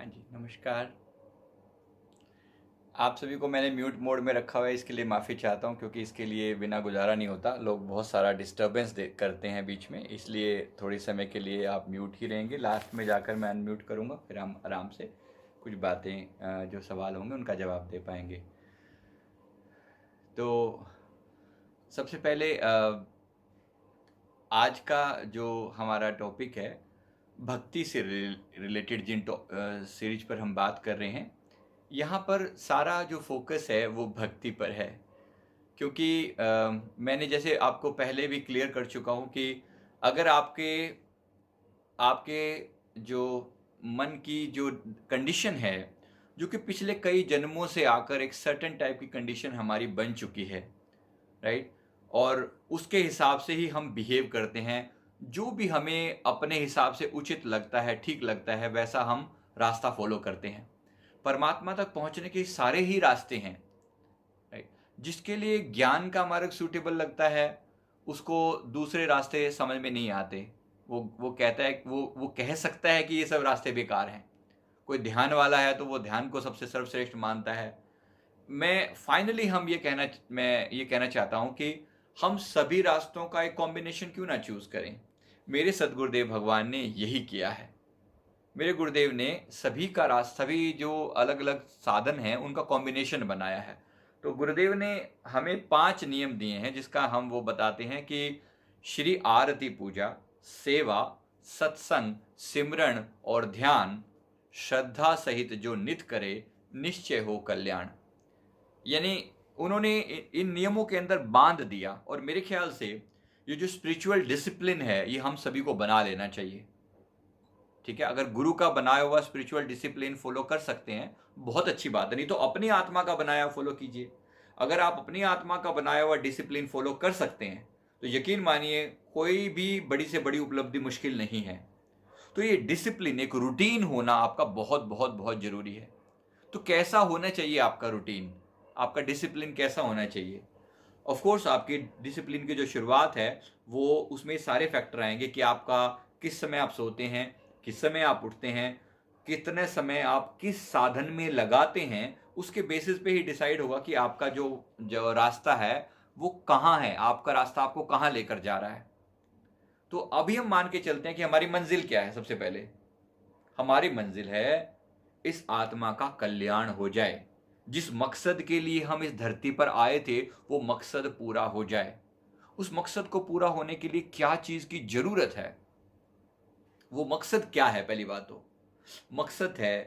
हाँ जी, नमस्कार। आप सभी को मैंने म्यूट मोड में रखा हुआ है, इसके लिए माफ़ी चाहता हूँ क्योंकि इसके लिए बिना गुजारा नहीं होता। लोग बहुत सारा डिस्टरबेंस करते हैं बीच में, इसलिए थोड़ी समय के लिए आप म्यूट ही रहेंगे। लास्ट में जाकर मैं अनम्यूट करूँगा, फिर हम आराम से कुछ बातें जो सवाल होंगे उनका जवाब दे पाएंगे। तो सबसे पहले आज का जो हमारा टॉपिक है, भक्ति से रिलेटेड जिन सीरीज पर हम बात कर रहे हैं, यहाँ पर सारा जो फोकस है वो भक्ति पर है। क्योंकि मैंने जैसे आपको पहले भी क्लियर कर चुका हूँ कि अगर आपके आपके जो मन की जो कंडीशन है, जो कि पिछले कई जन्मों से आकर एक सर्टेन टाइप की कंडीशन हमारी बन चुकी है, राइट, और उसके हिसाब से ही हम बिहेव करते हैं। जो भी हमें अपने हिसाब से उचित लगता है, ठीक लगता है, वैसा हम रास्ता फॉलो करते हैं। परमात्मा तक पहुंचने के सारे ही रास्ते हैं, राइट। जिसके लिए ज्ञान का मार्ग सूटेबल लगता है, उसको दूसरे रास्ते समझ में नहीं आते। वो कहता है, वो कह सकता है कि ये सब रास्ते बेकार हैं। कोई ध्यान वाला है तो वो ध्यान को सबसे सर्वश्रेष्ठ मानता है। मैं ये कहना चाहता हूं कि हम सभी रास्तों का एक कॉम्बिनेशन क्यों ना चूज करें। मेरे सदगुरुदेव भगवान ने यही किया है। मेरे गुरुदेव ने सभी जो अलग अलग साधन हैं उनका कॉम्बिनेशन बनाया है। तो गुरुदेव ने हमें 5 नियम दिए हैं, जिसका हम वो बताते हैं कि श्री आरती पूजा, सेवा, सत्संग, सिमरण और ध्यान श्रद्धा सहित जो नित करे, निश्चय हो कल्याण। यानी उन्होंने इन नियमों के अंदर बांध दिया, और मेरे ख्याल से ये जो स्पिरिचुअल डिसिप्लिन है ये हम सभी को बना लेना चाहिए। ठीक है, अगर गुरु का बनाया हुआ स्पिरिचुअल डिसिप्लिन फॉलो कर सकते हैं, बहुत अच्छी बात है। नहीं तो अपनी आत्मा का बनाया फॉलो कीजिए। अगर आप अपनी आत्मा का बनाया हुआ डिसिप्लिन फॉलो कर सकते हैं तो यकीन मानिए कोई भी बड़ी से बड़ी उपलब्धि मुश्किल नहीं है। तो ये डिसिप्लिन, एक रूटीन होना आपका बहुत बहुत बहुत जरूरी है। तो कैसा होना चाहिए आपका रूटीन, आपका डिसिप्लिन कैसा होना चाहिए? ऑफ कोर्स आपकी डिसिप्लिन की जो शुरुआत है वो उसमें सारे फैक्टर आएंगे कि आपका किस समय आप सोते हैं, किस समय आप उठते हैं, कितने समय आप किस साधन में लगाते हैं। उसके बेसिस पे ही डिसाइड होगा कि आपका जो जो रास्ता है वो कहाँ है, आपका रास्ता आपको कहाँ लेकर जा रहा है। तो अभी हम मान के चलते हैं कि हमारी मंजिल क्या है। सबसे पहले हमारी मंजिल है इस आत्मा का कल्याण हो जाए। जिस मकसद के लिए हम इस धरती पर आए थे वो मकसद पूरा हो जाए। उस मकसद को पूरा होने के लिए क्या चीज की जरूरत है, वो मकसद क्या है? पहली बात तो मकसद है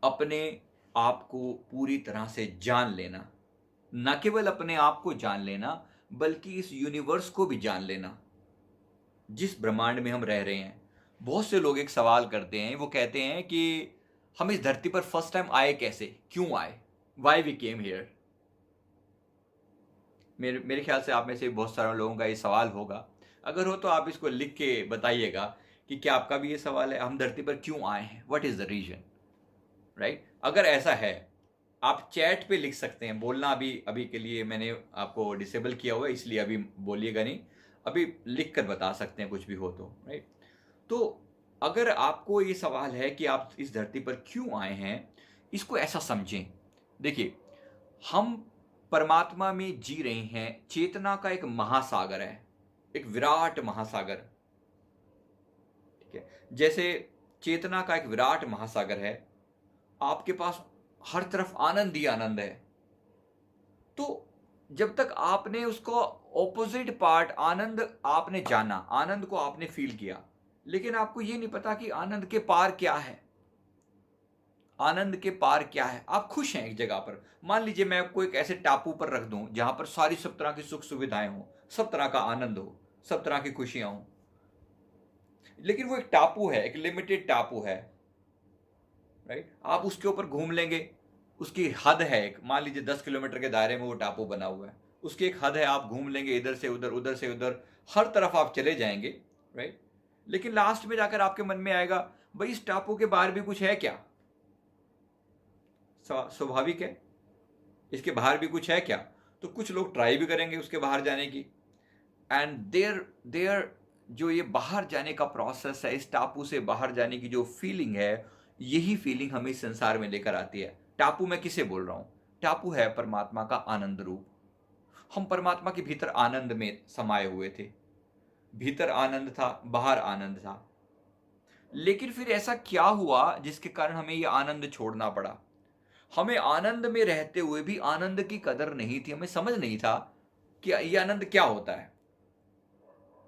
अपने आप को पूरी तरह से जान लेना। न केवल अपने आप को जान लेना, बल्कि इस यूनिवर्स को भी जान लेना, जिस ब्रह्मांड में हम रह रहे हैं। बहुत से लोग एक सवाल करते हैं, वो कहते हैं कि हम इस धरती पर फर्स्ट टाइम आए कैसे, क्यों आए, वाई वी केम हियर। मेरे ख्याल से आप में से बहुत सारे लोगों का ये सवाल होगा। अगर हो तो आप इसको लिख के बताइएगा कि क्या आपका भी ये सवाल है, हम धरती पर क्यों आए हैं, what is the reason, right. अगर ऐसा है आप चैट पे लिख सकते हैं। बोलना अभी अभी के लिए मैंने आपको डिसेबल किया हुआ है, इसलिए अभी बोलिएगा नहीं। अभी लिख कर बता सकते हैं कुछ भी हो तो, राइट। तो अगर आपको ये सवाल है कि आप इस धरती पर क्यों आए हैं, इसको ऐसा समझें। देखिए, हम परमात्मा में जी रहे हैं। चेतना का एक महासागर है, एक विराट महासागर। ठीक है, जैसे चेतना का एक विराट महासागर है, आपके पास हर तरफ आनंद ही आनंद है। तो जब तक आपने उसको ऑपोजिट पार्ट आनंद आपने जाना, आनंद को आपने फील किया, लेकिन आपको यह नहीं पता कि आनंद के पार क्या है। आनंद के पार क्या है? आप खुश हैं एक जगह पर। मान लीजिए मैं आपको एक ऐसे टापू पर रख दूं जहां पर सारी सब तरह की सुख सुविधाएं हो, सब तरह का आनंद हो, सब तरह की खुशियां हो, लेकिन वो एक टापू है, एक लिमिटेड टापू है, राइट। आप उसके ऊपर घूम लेंगे, उसकी हद है एक, मान लीजिए 10 किलोमीटर के दायरे में वो टापू बना हुआ है, उसकी एक हद है। आप घूम लेंगे इधर से उधर, उधर से उधर, हर तरफ आप चले जाएंगे, राइट। लेकिन लास्ट में जाकर आपके मन में आएगा, भाई इस टापू के बाहर भी कुछ है क्या? स्वाभाविक है, इसके बाहर भी कुछ है क्या? तो कुछ लोग ट्राई भी करेंगे उसके बाहर जाने की। एंड देयर देयर जो ये बाहर जाने का प्रोसेस है, इस टापू से बाहर जाने की जो फीलिंग है, यही फीलिंग हमें इस संसार में लेकर आती है। टापू मैं किसे बोल रहा हूं? टापू है परमात्मा का आनंद रूप। हम परमात्मा के भीतर आनंद में समाये हुए थे। भीतर आनंद था, बाहर आनंद था। लेकिन फिर ऐसा क्या हुआ जिसके कारण हमें यह आनंद छोड़ना पड़ा? हमें आनंद में रहते हुए भी आनंद की कदर नहीं थी। हमें समझ नहीं था कि यह आनंद क्या होता है।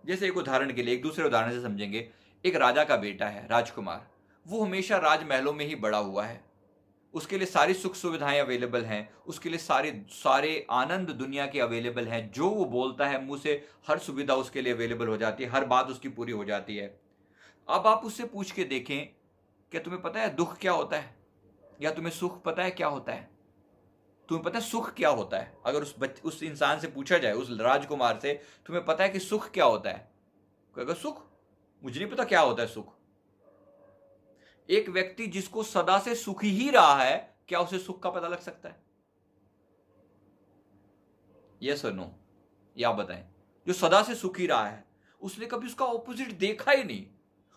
जैसे एक उदाहरण के लिए, एक दूसरे उदाहरण से समझेंगे। एक राजा का बेटा है, राजकुमार। वो हमेशा राजमहलों में ही बड़ा हुआ है। उसके लिए सारी सुख सुविधाएं अवेलेबल हैं। उसके लिए सारे सारे आनंद दुनिया के अवेलेबल हैं। जो वो बोलता है मुंह से, हर सुविधा उसके लिए अवेलेबल हो जाती है। हर बात उसकी पूरी हो जाती है। अब आप उससे पूछ के देखें, क्या तुम्हें पता है दुख क्या होता है? या तुम्हें सुख पता है क्या होता है? तुम्हें पता है सुख क्या होता है? अगर उस इंसान से पूछा जाए, उस राजकुमार से, तुम्हें पता है कि सुख क्या होता है? कहेगा सुख? मुझे नहीं पता क्या होता है सुख। एक व्यक्ति जिसको सदा से सुख ही रहा है, क्या उसे सुख का पता लग सकता है? यस और नो? या आप बताएं। जो सदा से सुखी रहा है, उसने कभी उसका ऑपोजिट देखा ही नहीं।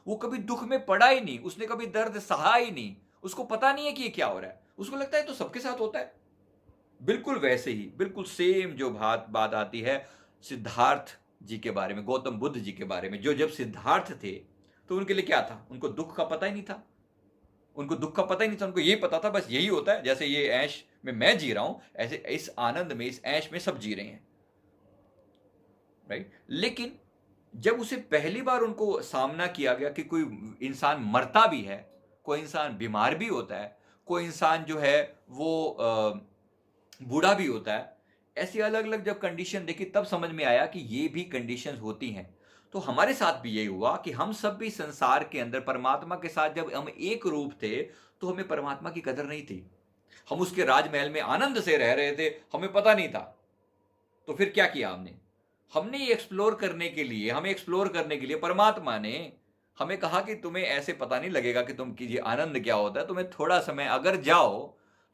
वो कभी दुख में पड़ा ही नहीं। उसने कभी दर्द सहा ही नहीं। उसको पता नहीं है कि ये क्या हो रहा है। उसको लगता है तो सबके साथ होता है। बिल्कुल वैसे ही, बिल्कुल सेम जो बात आती है सिद्धार्थ जी के बारे में, गौतम बुद्ध जी के बारे में। जो जब सिद्धार्थ थे तो उनके लिए क्या था? उनको दुख का पता ही नहीं था। उनको दुख का पता ही नहीं था। उनको यही पता था बस यही होता है। जैसे ये ऐश में मैं जी रहा हूं, ऐसे इस आनंद में, इस ऐश में सब जी रहे हैं। राइट? लेकिन जब उसे पहली बार उनको सामना किया गया कि कोई इंसान मरता भी है, कोई इंसान बीमार भी होता है, कोई इंसान जो है वो बूढ़ा भी होता है, ऐसी अलग अलग जब कंडीशन देखी, तब समझ में आया कि ये भी कंडीशंस होती हैं। तो हमारे साथ भी यही हुआ कि हम सब भी संसार के अंदर परमात्मा के साथ जब हम एक रूप थे, तो हमें परमात्मा की कदर नहीं थी। हम उसके राजमहल में आनंद से रह रहे थे, हमें पता नहीं था। तो फिर क्या किया हमने? हमने ये एक्सप्लोर करने के लिए, हमें एक्सप्लोर करने के लिए परमात्मा ने हमें कहा कि तुम्हें ऐसे पता नहीं लगेगा कि तुम कीजिए आनंद क्या होता है। तुम्हें थोड़ा समय अगर जाओ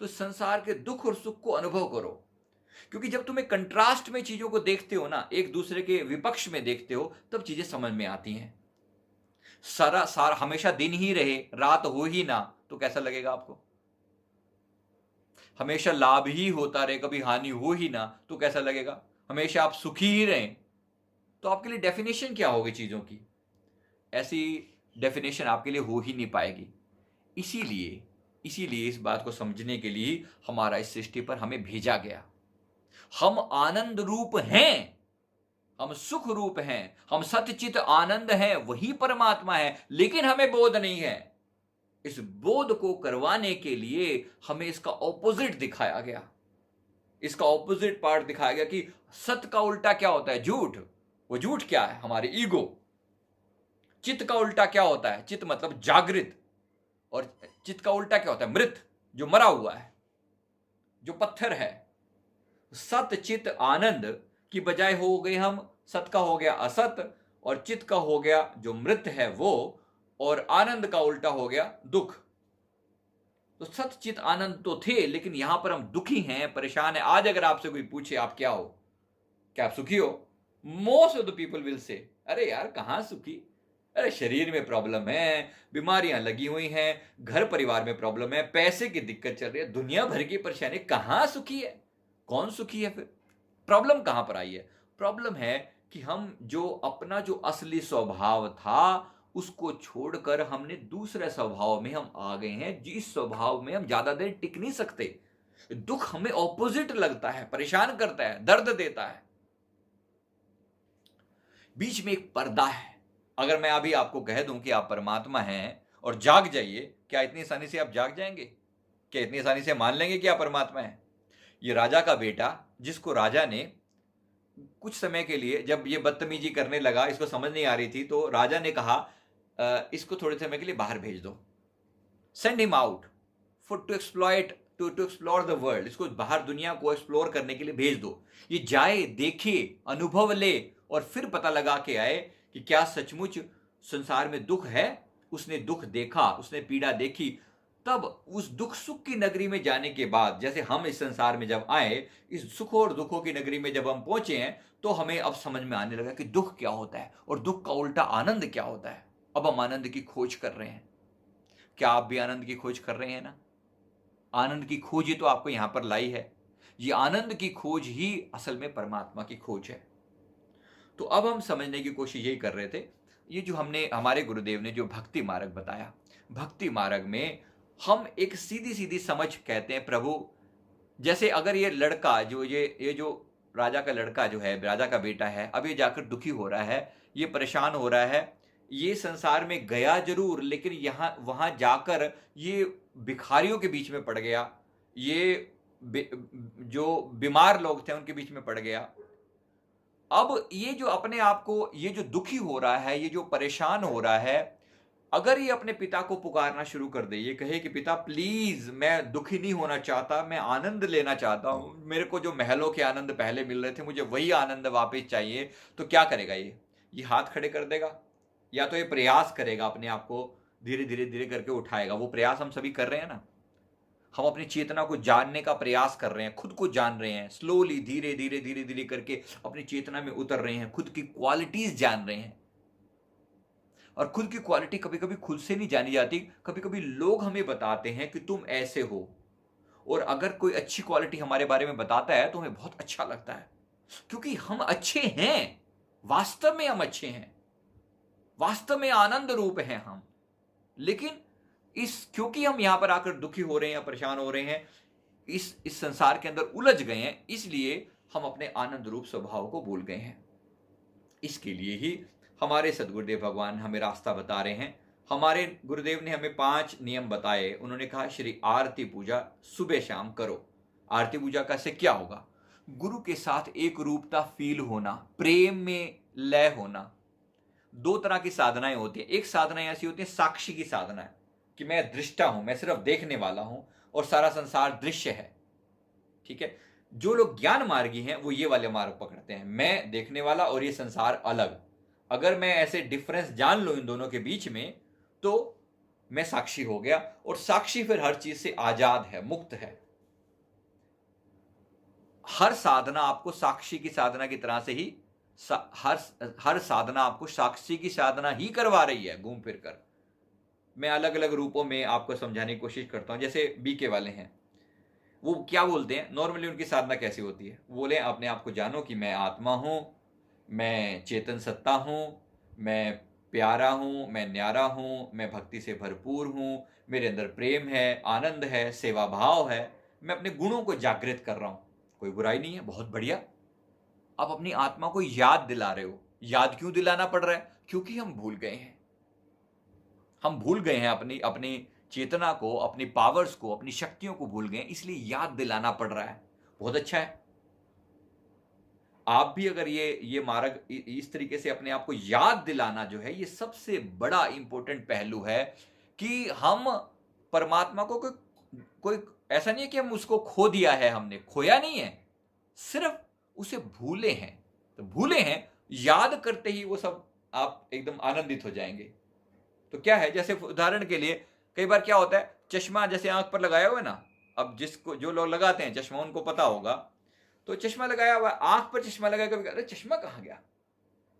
तो संसार के दुख और सुख को अनुभव करो। क्योंकि जब तुम्हें कंट्रास्ट में चीजों को देखते हो ना, एक दूसरे के विपक्ष में देखते हो, तब चीजें समझ में आती हैं। सारा सारा हमेशा दिन ही रहे, रात हो ही ना, तो कैसा लगेगा आपको? हमेशा लाभ ही होता रहे, कभी हानि हो ही ना, तो कैसा लगेगा? हमेशा आप सुखी ही रहें, तो आपके लिए डेफिनेशन क्या होगी चीजों की? ऐसी डेफिनेशन आपके लिए हो ही नहीं पाएगी। इसीलिए इसीलिए इस बात को समझने के लिए हमारा इस सृष्टि पर हमें भेजा गया। हम आनंद रूप हैं, हम सुख रूप हैं, हम सत्यचित आनंद हैं, वही परमात्मा है। लेकिन हमें बोध नहीं है। इस बोध को करवाने के लिए हमें इसका ऑपोजिट दिखाया गया। इसका ऑपोजिट पार्ट दिखाया गया कि सत्य का उल्टा क्या होता है? झूठ। वो झूठ क्या है? हमारे ईगो। चित्त का उल्टा क्या होता है? चित्त मतलब जागृत। और चित्त का उल्टा क्या होता है? मृत, जो मरा हुआ है, जो पत्थर है। सत चित आनंद की बजाय हो गए हम, सत का हो गया असत, और चित्त का हो गया जो मृत है वो, और आनंद का उल्टा हो गया दुख। तो सत चित आनंद तो थे, लेकिन यहां पर हम दुखी हैं, परेशान हैं। आज अगर आपसे कोई पूछे आप क्या हो, क्या आप सुखी हो? Most of the people will say, अरे यार कहां सुखी? अरे शरीर में प्रॉब्लम है, बीमारियां लगी हुई हैं, घर परिवार में प्रॉब्लम है, पैसे की दिक्कत चल रही है, दुनिया भर की परेशानी, कहां सुखी है? कौन सुखी है? फिर प्रॉब्लम कहां पर आई है? प्रॉब्लम है कि हम जो अपना जो असली स्वभाव था उसको छोड़कर हमने दूसरे स्वभाव में हम आ गए हैं, जिस स्वभाव में हम ज्यादा देर टिक नहीं सकते। दुख हमें ऑपोजिट लगता है, परेशान करता है, दर्द देता है। बीच में एक पर्दा है। अगर मैं अभी आपको कह दूं कि आप परमात्मा हैं और जाग जाइए, क्या इतनी आसानी से आप जाग जाएंगे? क्या इतनी आसानी से मान लेंगे कि आप परमात्मा हैं? ये राजा का बेटा, जिसको राजा ने कुछ समय के लिए, जब ये बदतमीजी करने लगा, इसको समझ नहीं आ रही थी, तो राजा ने कहा इसको थोड़े समय के लिए बाहर भेज दो, send him out for to exploit, to explore the world. इसको बाहर दुनिया को एक्सप्लोर करने के लिए भेज दो। ये जाए, देखे, अनुभव ले, और फिर पता लगा के आए कि क्या सचमुच संसार में दुख है। उसने दुख देखा, उसने पीड़ा देखी। तब उस दुख सुख की नगरी में जाने के बाद, जैसे हम इस संसार में जब आए, इस सुख और दुखों की नगरी में जब हम पहुंचे हैं, तो हमें अब समझ में आने लगा कि दुख क्या होता है और दुख का उल्टा आनंद क्या होता है। अब हम आनंद की खोज कर रहे हैं। क्या आप भी आनंद की खोज कर रहे हैं ना? आनंद की खोज ही तो आपको यहां पर लाई है। ये आनंद की खोज ही असल में परमात्मा की खोज है। तो अब हम समझने की कोशिश यही कर रहे थे, ये जो हमने हमारे गुरुदेव ने जो भक्ति मार्ग बताया, भक्ति मार्ग में हम एक सीधी सीधी समझ कहते हैं प्रभु, जैसे अगर ये लड़का जो ये जो राजा का लड़का जो है, राजा का बेटा है, अब ये जाकर दुखी हो रहा है, ये परेशान हो रहा है, ये संसार में गया जरूर लेकिन यहां वहां जाकर ये भिखारियों के बीच में पड़ गया, ये जो बीमार लोग थे उनके बीच में पड़ गया। अब ये जो अपने आप को, ये जो दुखी हो रहा है, ये जो परेशान हो रहा है, अगर ये अपने पिता को पुकारना शुरू कर दे, ये कहे कि पिता प्लीज मैं दुखी नहीं होना चाहता, मैं आनंद लेना चाहता हूं, मेरे को जो महलों के आनंद पहले मिल रहे थे मुझे वही आनंद वापस चाहिए, तो क्या करेगा ये हाथ खड़े कर देगा, या तो ये प्रयास करेगा, अपने आप को धीरे धीरे धीरे करके उठाएगा। वो प्रयास हम सभी कर रहे हैं ना, हम अपनी चेतना को जानने का प्रयास कर रहे हैं, खुद को जान रहे हैं, स्लोली धीरे धीरे धीरे धीरे करके अपनी चेतना में उतर रहे हैं, खुद की क्वालिटीज जान रहे हैं। और खुद की क्वालिटी कभी कभी खुद से नहीं जानी जाती, कभी कभी लोग हमें बताते हैं कि तुम ऐसे हो, और अगर कोई अच्छी क्वालिटी हमारे बारे में बताता है तो हमें बहुत अच्छा लगता है, क्योंकि हम अच्छे हैं, वास्तव में हम अच्छे हैं, वास्तव में आनंद रूप हैं हम। लेकिन क्योंकि हम यहां पर आकर दुखी हो रहे हैं या परेशान हो रहे हैं, इस संसार के अंदर उलझ गए हैं, इसलिए हम अपने आनंद रूप स्वभाव को भूल गए हैं। इसके लिए ही हमारे सदगुरुदेव भगवान हमें रास्ता बता रहे हैं। हमारे गुरुदेव ने हमें 5 नियम बताए। उन्होंने कहा श्री आरती पूजा सुबह शाम करो। आरती पूजा का से क्या होगा? गुरु के साथ एक रूपता फील होना, प्रेम में लय होना। 2 तरह की साधनाएं होती है। एक साधना ऐसी होती है साक्षी की साधना है, कि मैं दृष्टा हूं, मैं सिर्फ देखने वाला हूं और सारा संसार दृश्य है। ठीक है, जो लोग ज्ञान मार्गी हैं वो ये वाले मार्ग पकड़ते हैं, मैं देखने वाला और ये संसार अलग। अगर मैं ऐसे डिफरेंस जान लूं इन दोनों के बीच में, तो मैं साक्षी हो गया, और साक्षी फिर हर चीज से आजाद है, मुक्त है। हर साधना आपको साक्षी की साधना की तरह से ही हर साधना आपको साक्षी की साधना ही करवा रही है, घूम फिर कर। मैं अलग अलग रूपों में आपको समझाने की कोशिश करता हूं। जैसे बीके वाले हैं, वो क्या बोलते हैं, नॉर्मली उनकी साधना कैसी होती है? बोले अपने आप को जानो कि मैं आत्मा हूं, मैं चेतन सत्ता हूं, मैं प्यारा हूं, मैं न्यारा हूं, मैं भक्ति से भरपूर हूं, मेरे अंदर प्रेम है, आनंद है, सेवा भाव है, मैं अपने गुणों को जागृत कर रहा हूं। कोई बुराई नहीं है, बहुत बढ़िया। आप अपनी आत्मा को याद दिला रहे हो। याद क्यों दिलाना पड़ रहा है? क्योंकि हम भूल गए हैं। हम भूल गए हैं अपनी अपनी चेतना को, अपनी पावर्स को, अपनी शक्तियों को भूल गए, इसलिए याद दिलाना पड़ रहा है। बहुत अच्छा है। आप भी अगर ये मार्ग इस तरीके से अपने आप को याद दिलाना जो है, ये सबसे बड़ा इंपॉर्टेंट पहलू है कि हम परमात्मा को कोई ऐसा नहीं है कि हम उसको खो दिया है, हमने खोया नहीं है, सिर्फ उसे भूले हैं। तो भूले हैं, याद करते ही वो सब आप एकदम आनंदित हो जाएंगे। तो क्या है, जैसे उदाहरण के लिए कई बार क्या होता है, चश्मा जैसे आंख पर लगाया हुआ है ना, अब जो लोग लगाते हैं चश्मा उनको पता होगा, तो चश्मा लगाया हुआ, आंख पर चश्मा लगा, कभी अरे चश्मा कहां गया,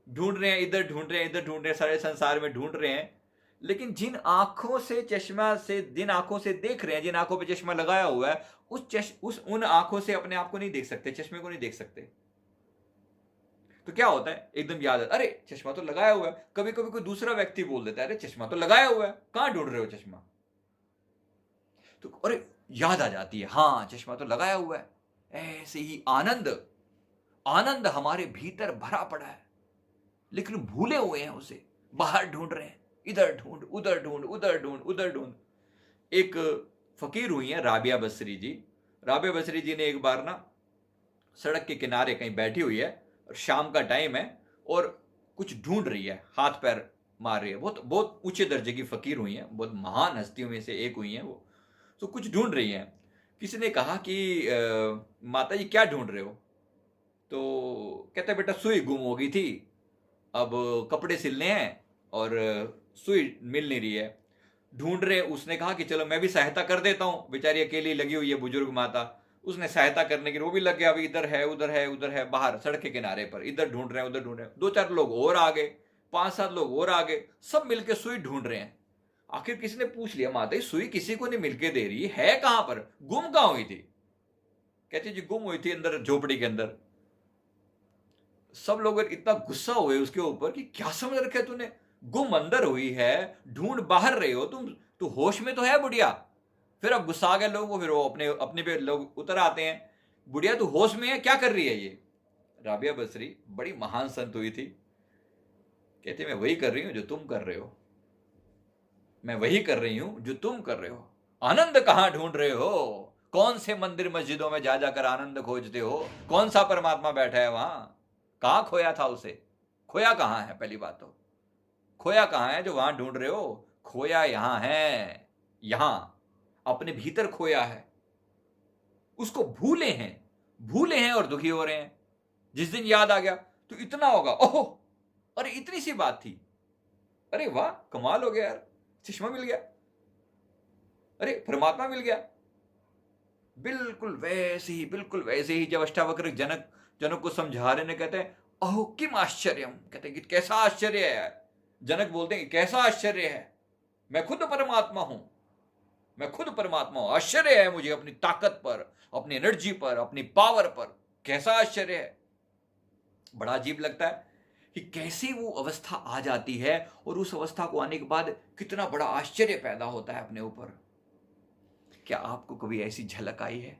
ढूंढ रहे हैं, इधर ढूंढ रहे हैं, इधर ढूंढ रहे हैं, सारे संसार में ढूंढ रहे हैं। लेकिन जिन आंखों से जिन आंखों से देख रहे हैं, जिन आंखों पे चश्मा लगाया हुआ है, उन आंखों से अपने आप को नहीं देख सकते, चश्मे को नहीं देख सकते। तो क्या होता है, एकदम याद है, अरे चश्मा तो लगाया हुआ है। कभी कभी कोई दूसरा व्यक्ति बोल देता है, अरे चश्मा तो लगाया हुआ है, कहां ढूंढ रहे हो चश्मा? तो अरे याद आ जाती है, हाँ चश्मा तो लगाया हुआ है। ऐसे ही आनंद हमारे भीतर भरा पड़ा है, लेकिन भूले हुए हैं उसे, बाहर ढूंढ रहे हैं, इधर ढूंढ, उधर ढूंढ, उधर ढूंढ, उधर ढूंढ। एक फकीर हुई है राबिया बसरी जी। राबिया बसरी जी ने एक बार ना सड़क के किनारे कहीं बैठी हुई है, शाम का टाइम है, और कुछ ढूंढ रही है, हाथ पैर मार रही है। बहुत बहुत ऊंचे दर्जे की फकीर हुई है, बहुत महान हस्तियों में से एक हुई है वो। तो कुछ ढूंढ रही है। किसी ने कहा कि माता जी क्या ढूंढ रहे हो? तो कहता है बेटा सुई गुम हो गई थी, अब कपड़े सिलने हैं और सुई मिल नहीं रही है, ढूंढ रहे। उसने कहा कि चलो मैं भी सहायता कर देता हूं, बेचारी अकेली लगी हुई है बुजुर्ग माता। उसने सहायता करने की, वो भी लग गया, अभी इधर है उधर है उधर है, बाहर सड़क के किनारे पर, इधर ढूंढ रहे हैं उधर ढूंढ रहे हैं। 2-4 लोग और आ गए, 5-7 लोग और आ गए, सब मिलके सुई ढूंढ रहे हैं। आखिर किसी ने पूछ लिया, माता जी सुई किसी को नहीं मिलके दे रही है, कहां पर, गुम कहां हुई थी? कहती जी गुम हुई थी अंदर झोपड़ी के अंदर। सब लोग इतना गुस्सा हुए उसके ऊपर कि क्या समझ रखे तूने, गुम अंदर हुई है, ढूंढ बाहर रहे हो तुम, तू होश में तो है बुढ़िया। फिर अब गुस्सा आ गए लोग, फिर वो अपने अपने पे लोग उतर आते हैं, बुढ़िया तू होश में है, क्या कर रही है ये? राबिया बसरी बड़ी महान संत हुई थी, कहते मैं वही कर रही हूं जो तुम कर रहे हो, मैं वही कर रही हूं जो तुम कर रहे हो। आनंद कहां ढूंढ रहे हो? कौन से मंदिर मस्जिदों में जा जाकर आनंद खोजते हो? कौन सा परमात्मा बैठा है वहां? कहां खोया था उसे? खोया कहां है? पहली बात तो खोया कहां है जो वहां ढूंढ रहे हो? खोया यहां है, यहां अपने भीतर खोया है, उसको भूले हैं और दुखी हो रहे हैं। जिस दिन याद आ गया तो इतना होगा, ओहो अरे इतनी सी बात थी, अरे वाह कमाल हो गया यार, चश्मा मिल गया, अरे परमात्मा मिल गया। बिल्कुल वैसे ही जब अष्टावक्र जनक को समझा रहे ने, कहते हैं अहो किम आश्चर्यम, कहते हैं कि कैसा आश्चर्य है। जनक बोलते हैं कैसा आश्चर्य है, मैं खुद परमात्मा हूं, मैं खुद परमात्मा हूं, आश्चर्य है मुझे अपनी ताकत पर, अपनी एनर्जी पर, अपनी पावर पर, कैसा आश्चर्य है। बड़ा अजीब लगता है कि कैसे वो अवस्था आ जाती है और उस अवस्था को आने के बाद कितना बड़ा आश्चर्य पैदा होता है अपने ऊपर। क्या आपको कभी ऐसी झलक आई है?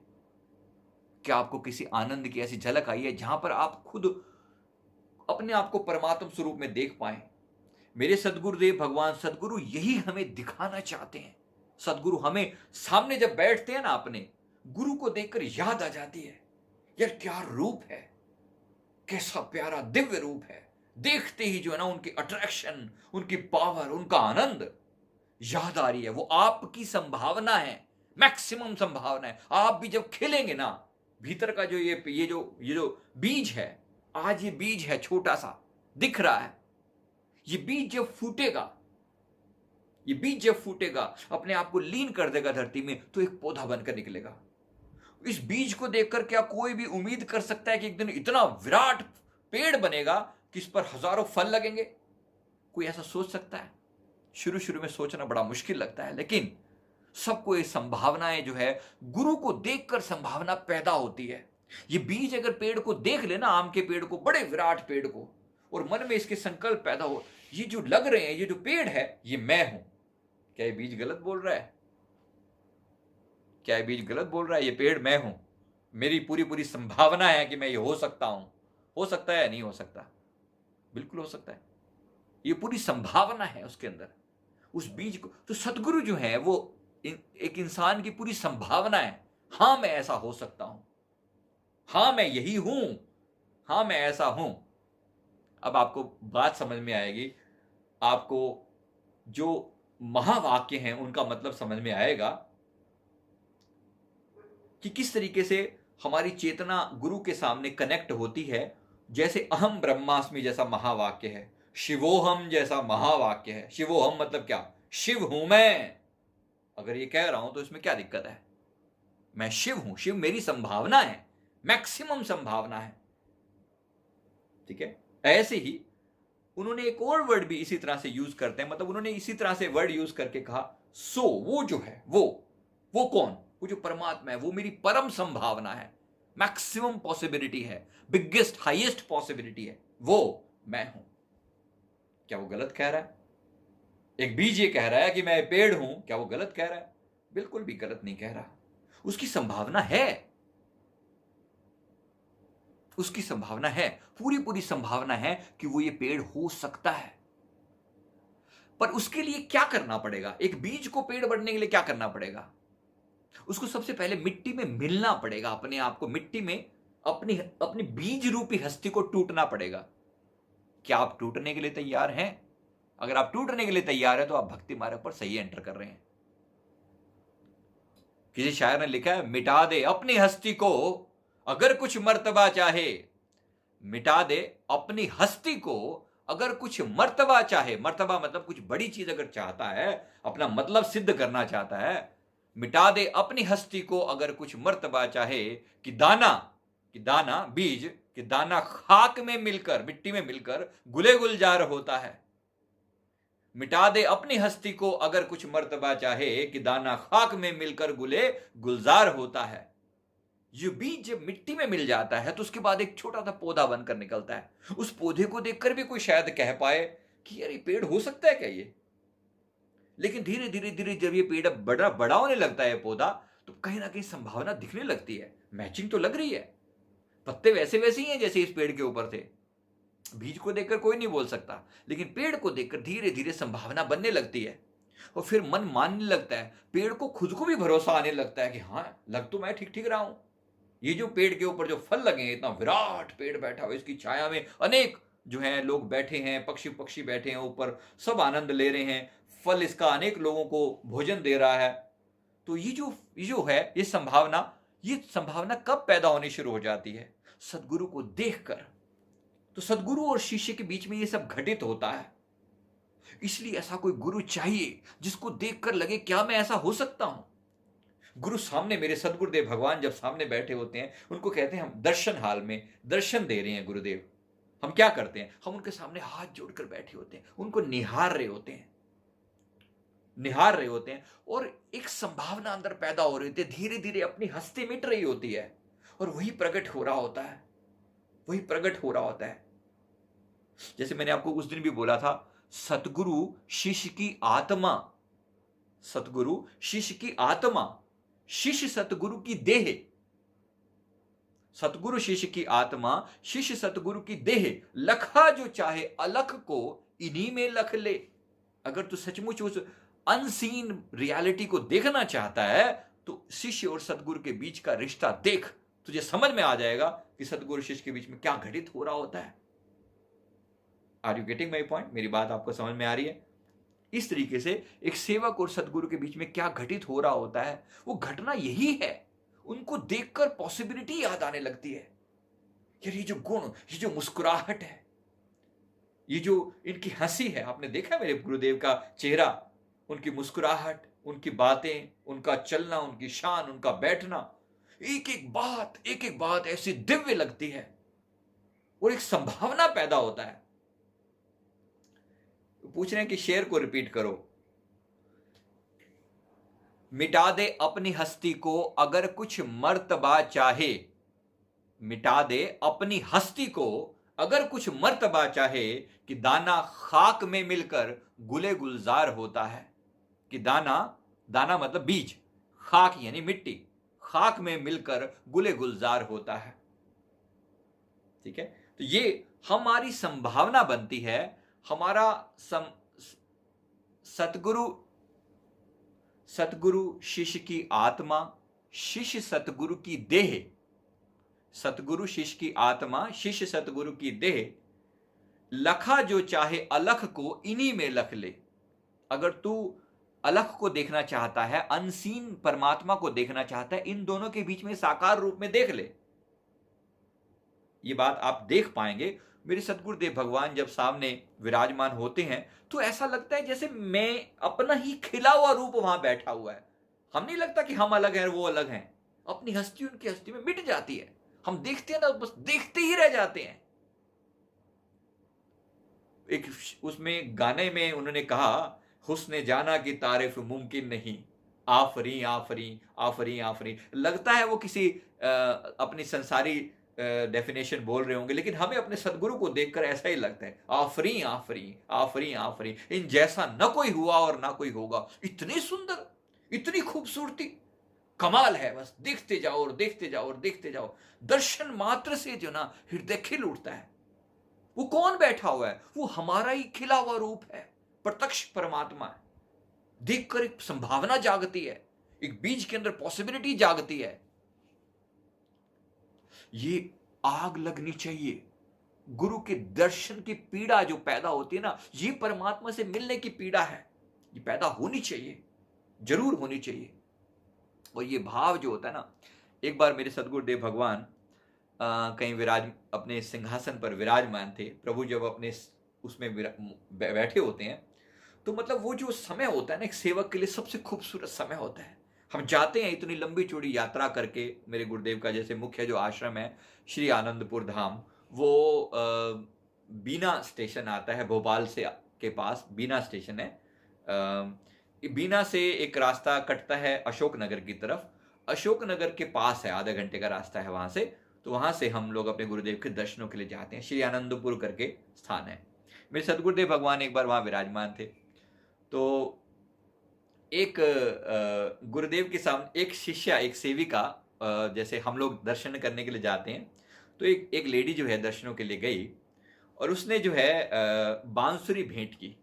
क्या आपको किसी आनंद की ऐसी झलक आई है जहां पर आप खुद अपने आप को परमात्म स्वरूप में देख पाए? मेरे सदगुरुदेव भगवान सदगुरु यही हमें दिखाना चाहते हैं। सदगुरु हमें सामने जब बैठते हैं ना, अपने गुरु को देखकर याद आ जाती है, यार क्या रूप है, कैसा प्यारा दिव्य रूप है। देखते ही जो है ना उनकी अट्रैक्शन, उनकी पावर, उनका आनंद याद आ रही है। वो आपकी संभावना है, मैक्सिमम संभावना है। आप भी जब खिलेंगे ना, भीतर का जो ये जो बीज है, आज ये बीज है छोटा सा दिख रहा है, ये बीज जब फूटेगा, ये बीज जब फूटेगा, अपने आप को लीन कर देगा धरती में, तो एक पौधा बनकर निकलेगा। इस बीज को देखकर क्या कोई भी उम्मीद कर सकता है कि एक दिन इतना विराट पेड़ बनेगा कि इस पर हजारों फल लगेंगे? कोई ऐसा सोच सकता है? शुरू शुरू में सोचना बड़ा मुश्किल लगता है, लेकिन सबको ये संभावनाएं जो है गुरु को देखकर संभावना पैदा होती है। ये बीज अगर पेड़ को देख लेना, आम के पेड़ को, बड़े विराट पेड़ को, और मन में इसके संकल्प पैदा हो, ये जो लग रहे हैं, ये जो पेड़ है, ये मैं हूं। क्या ये बीज गलत बोल रहा है? क्या ये बीज गलत बोल रहा है? ये पेड़ मैं हूं, मेरी पूरी संभावना है कि मैं ये हो सकता हूं। हो सकता है या नहीं हो सकता? बिल्कुल हो सकता है। ये पूरी संभावना है उसके अंदर, उस बीज को। तो सदगुरु जो है वो एक इंसान की पूरी संभावना है। हां मैं ऐसा हो सकता हूं, हां मैं यही हूं, हां मैं ऐसा हूं। अब आपको बात समझ में आएगी, आपको जो महावाक्य हैं उनका मतलब समझ में आएगा कि किस तरीके से हमारी चेतना गुरु के सामने कनेक्ट होती है। जैसे अहम ब्रह्मास्मि जैसा महावाक्य है, शिवोहम जैसा महावाक्य है। शिवोहम मतलब क्या? शिव हूं मैं। अगर ये कह रहा हूं तो इसमें क्या दिक्कत है? मैं शिव हूं, शिव मेरी संभावना है, मैक्सिमम संभावना है। ठीक है। ऐसे ही उन्होंने एक और वर्ड भी इसी तरह से यूज करते हैं, मतलब उन्होंने इसी तरह से वर्ड यूज करके कहा, सो वो जो है, वो कौन? वो जो परमात्मा है, वो मेरी परम संभावना है, मैक्सिमम पॉसिबिलिटी है, बिगेस्ट हाईएस्ट पॉसिबिलिटी है, वो मैं हूं। क्या वो गलत कह रहा है? एक बीज ये कह रहा है कि मैं पेड़ हूं, क्या वो गलत कह रहा है? बिल्कुल भी गलत नहीं कह रहा। उसकी संभावना है, उसकी संभावना है, पूरी संभावना है कि वो ये पेड़ हो सकता है। पर उसके लिए क्या करना पड़ेगा? एक बीज को पेड़ बनने के लिए क्या करना पड़ेगा? उसको सबसे पहले मिट्टी में मिलना पड़ेगा, अपने आप को मिट्टी में, अपनी बीज रूपी हस्ती को टूटना पड़ेगा। क्या आप टूटने के लिए तैयार हैं? अगर आप टूटने के लिए तैयार हैं तो आप भक्ति मार्ग पर सही एंटर कर रहे हैं। किसी शायर ने लिखा है, मिटा दे अपनी हस्ती को अगर कुछ मर्तबा चाहे, मिटा दे अपनी हस्ती को अगर कुछ मर्तबा चाहे। मर्तबा मतलब कुछ बड़ी चीज अगर चाहता है, अपना मतलब सिद्ध करना चाहता है, मिटा दे अपनी हस्ती को अगर कुछ मर्तबा चाहे, कि दाना बीज, कि दाना खाक में मिलकर, मिट्टी में मिलकर गुले गुलजार होता है। मिटा दे अपनी हस्ती को अगर कुछ मर्तबा चाहे, कि दाना खाक में मिलकर गुले गुलजार होता है। ये बीज जब मिट्टी में मिल जाता है तो उसके बाद एक छोटा सा पौधा बनकर निकलता है। उस पौधे को देखकर भी कोई शायद कह पाए कि यार ये पेड़ हो सकता है क्या ये। लेकिन धीरे धीरे धीरे जब ये पेड़ बड़ा बड़ा होने लगता है पौधा, तो कहीं ना कहीं संभावना दिखने लगती है, मैचिंग तो लग रही है, पत्ते वैसे वैसे ही हैं जैसे इस पेड़ के ऊपर थे। बीज को देखकर कोई नहीं बोल सकता, लेकिन पेड़ को देखकर धीरे धीरे संभावना बनने लगती है। और फिर मन मानने लगता है, पेड़ को खुद को भी भरोसा आने लगता है कि हाँ, लग तो मैं ठीक ठीक रहा हूं। ये जो पेड़ के ऊपर जो फल लगे हैं, इतना विराट पेड़ बैठा हुआ, इसकी छाया में अनेक जो है लोग बैठे हैं, पक्षी पक्षी बैठे हैं ऊपर, सब आनंद ले रहे हैं, फल इसका अनेक लोगों को भोजन दे रहा है। तो ये जो है ये संभावना कब पैदा होनी शुरू हो जाती है? सदगुरु को देखकर। तो सदगुरु और शिष्य के बीच में ये सब घटित होता है। इसलिए ऐसा कोई गुरु चाहिए जिसको देखकर लगे क्या मैं ऐसा हो सकता हूं। गुरु सामने, मेरे सदगुरुदेव भगवान जब सामने बैठे होते हैं, उनको कहते हैं हम दर्शन हाल में दर्शन दे रहे हैं गुरुदेव। हम क्या करते हैं, हम उनके सामने हाथ जोड़कर बैठे होते हैं, उनको निहार रहे होते हैं और एक संभावना अंदर पैदा हो रही होती है, धीरे धीरे अपनी हस्ती मिट रही होती है और वही प्रकट हो रहा होता है। जैसे मैंने आपको उस दिन भी बोला था, सतगुरु शिष्य की आत्मा, शिष्य सतगुरु की देह। सतगुरु शिष्य की आत्मा, शिष्य सतगुरु की देह। लखा जो चाहे अलख को इन्हीं में लख ले। अगर तू सचमुच उस अनसीन रियलिटी को देखना चाहता है तो शिष्य और सतगुरु के बीच का रिश्ता देख, तुझे समझ में आ जाएगा कि सतगुरु शिष्य के बीच में क्या घटित हो रहा होता है। Are you getting my point? मेरी बात आपको समझ में आ रही है? इस तरीके से एक सेवक और सदगुरु के बीच में क्या घटित हो रहा होता है, वो घटना यही है। उनको देखकर पॉसिबिलिटी याद आने लगती है। यार ये जो गुण, ये जो मुस्कुराहट है, ये जो इनकी हंसी है, आपने देखा मेरे गुरुदेव का चेहरा, उनकी मुस्कुराहट, उनकी बातें, उनका चलना, उनकी शान, उनका बैठना, एक एक बात ऐसी दिव्य लगती है और एक संभावना पैदा होता है। पूछ रहे हैं कि शेर को रिपीट करो। मिटा दे अपनी हस्ती को अगर कुछ मर्तबा चाहे। मिटा दे अपनी हस्ती को अगर कुछ मर्तबा चाहे, कि दाना खाक में मिलकर गुले गुलजार होता है। कि दाना मतलब बीज, खाक यानी मिट्टी, खाक में मिलकर गुले गुलजार होता है। ठीक है, तो ये हमारी संभावना बनती है। हमारा सतगुरु शिष्य की आत्मा, शिष्य सतगुरु की देह। सतगुरु शिष्य की आत्मा, शिष्य सतगुरु की देह। लखा जो चाहे अलख को इन्हीं में लख ले। अगर तू अलख को देखना चाहता है, अनसीन परमात्मा को देखना चाहता है, इन दोनों के बीच में साकार रूप में देख ले। ये बात आप देख पाएंगे। मेरे सतगुरुदेव भगवान जब सामने विराजमान होते हैं तो ऐसा लगता है जैसे मैं अपना ही खिला हुआ रूप वहां बैठा हुआ है। हम नहीं लगता कि हम अलग हैं वो अलग हैं। अपनी हस्ती उनकी हस्ती में मिट जाती है। हम देखते हैं ना, बस देखते ही रह जाते हैं। एक उसमें गाने में उन्होंने कहा, हुस्ने जाना की तारीफ मुमकिन नहीं, आफरी आफरी आफरी आफरी। लगता है वो किसी अपनी संसारी डेफिनेशन बोल रहे होंगे, लेकिन हमें अपने सदगुरु को देखकर ऐसा ही लगता है, आफरी आफरी आफरी आफरी, इन जैसा न कोई हुआ और ना कोई होगा। इतनी सुंदर, इतनी खूबसूरती, कमाल है। बस देखते जाओ और देखते जाओ और देखते जाओ। दर्शन मात्र से जो ना हृदय खिल उठता है। वो कौन बैठा हुआ है? वो हमारा ही खिला हुआ रूप है, प्रत्यक्ष परमात्मा है। देखकर एक संभावना जागती है, एक बीज के अंदर पॉसिबिलिटी जागती है। ये आग लगनी चाहिए। गुरु के दर्शन की पीड़ा जो पैदा होती है ना, ये परमात्मा से मिलने की पीड़ा है। ये पैदा होनी चाहिए, जरूर होनी चाहिए। और ये भाव जो होता है ना, एक बार मेरे सदगुरुदेव भगवान कहीं अपने सिंहासन पर विराजमान थे। प्रभु जब अपने उसमें बैठे होते हैं तो मतलब वो जो समय होता है ना, एक सेवक के लिए सबसे खूबसूरत समय होता है। हम जाते हैं इतनी लंबी चौड़ी यात्रा करके। मेरे गुरुदेव का जैसे मुख्य जो आश्रम है श्री आनंदपुर धाम, वो बीना स्टेशन आता है, भोपाल से के पास बीना स्टेशन है। बीना से एक रास्ता कटता है अशोकनगर की तरफ। अशोकनगर के पास है, आधे घंटे का रास्ता है वहां से। तो वहां से हम लोग अपने गुरुदेव के दर्शनों के लिए जाते हैं। श्री आनंदपुर करके स्थान है। मेरे सदगुरुदेव भगवान एक बार वहां विराजमान थे। तो एक गुरुदेव के सामने एक शिष्या, एक सेविका, जैसे हम लोग दर्शन करने के लिए जाते हैं, तो एक लेडी जो है दर्शनों के लिए गई और उसने जो है बांसुरी भेंट की।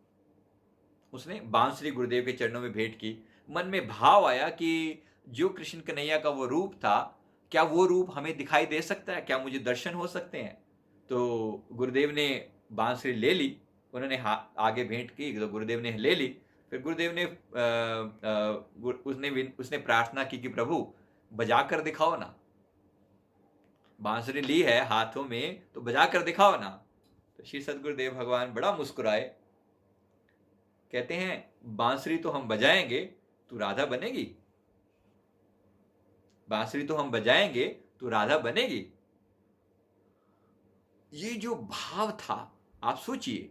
उसने बांसुरी गुरुदेव के चरणों में भेंट की। मन में भाव आया कि जो कृष्ण कन्हैया का वो रूप था, क्या वो रूप हमें दिखाई दे सकता है, क्या मुझे दर्शन हो सकते हैं? तो गुरुदेव ने बांसुरी ले ली। उन्होंने आगे भेंट की तो गुरुदेव ने ले ली। फिर गुरुदेव ने उसने प्रार्थना की कि प्रभु बजा कर दिखाओ ना। बांसुरी ली है हाथों में तो बजा कर दिखाओ ना। तो श्री सदगुरुदेव भगवान बड़ा मुस्कुराए, कहते हैं बांसुरी तो हम बजाएंगे, तू राधा बनेगी? बांसुरी तो हम बजाएंगे, तू राधा बनेगी? ये जो भाव था, आप सोचिए,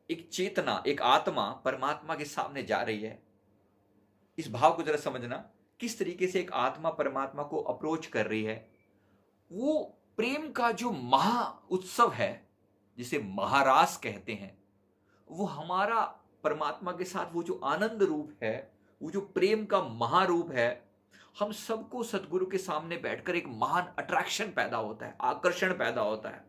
एक चेतना, एक आत्मा परमात्मा के सामने जा रही है। इस भाव को जरा समझना, किस तरीके से एक आत्मा परमात्मा को अप्रोच कर रही है। वो प्रेम का जो महा उत्सव है, जिसे महारास कहते हैं, वो हमारा परमात्मा के साथ वो जो आनंद रूप है, वो जो प्रेम का महारूप है, हम सबको सतगुरु के सामने बैठकर एक महान अट्रैक्शन पैदा होता है, आकर्षण पैदा होता है।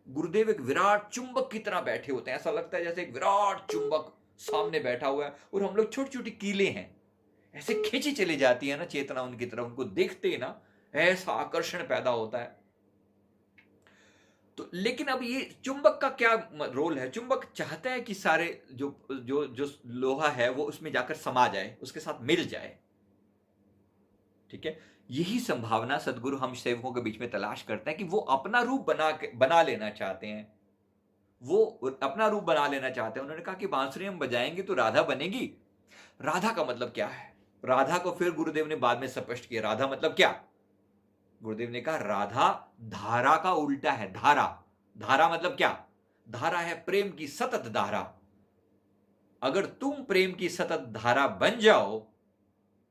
गुरुदेव एक विराट चुंबक की तरह बैठे होते हैं। ऐसा लगता है जैसे एक विराट चुंबक सामने बैठा हुआ है और हम लोग छोटी छोटी कीले हैं, ऐसे खींची चली जाती है ना चेतना उनकी तरफ। उनको देखते ही ना ऐसा आकर्षण पैदा होता है। तो लेकिन अब ये चुंबक का क्या रोल है? चुंबक चाहता है कि सारे जो जो जो लोहा है वो उसमें जाकर समा जाए, उसके साथ मिल जाए। ठीक है, यही संभावना सदगुरु हम सेवकों के बीच में तलाश करते हैं कि वो अपना रूप बना लेना चाहते हैं। वो अपना रूप बना लेना चाहते हैं। उन्होंने कहा कि बांसुरी हम बजाएंगे तो राधा बनेगी। राधा का मतलब क्या है? राधा को फिर गुरुदेव ने बाद में स्पष्ट किया, राधा मतलब क्या? गुरुदेव ने कहा राधा धारा का उल्टा है। धारा, धारा मतलब क्या? धारा है प्रेम की सतत धारा। अगर तुम प्रेम की सतत धारा बन जाओ,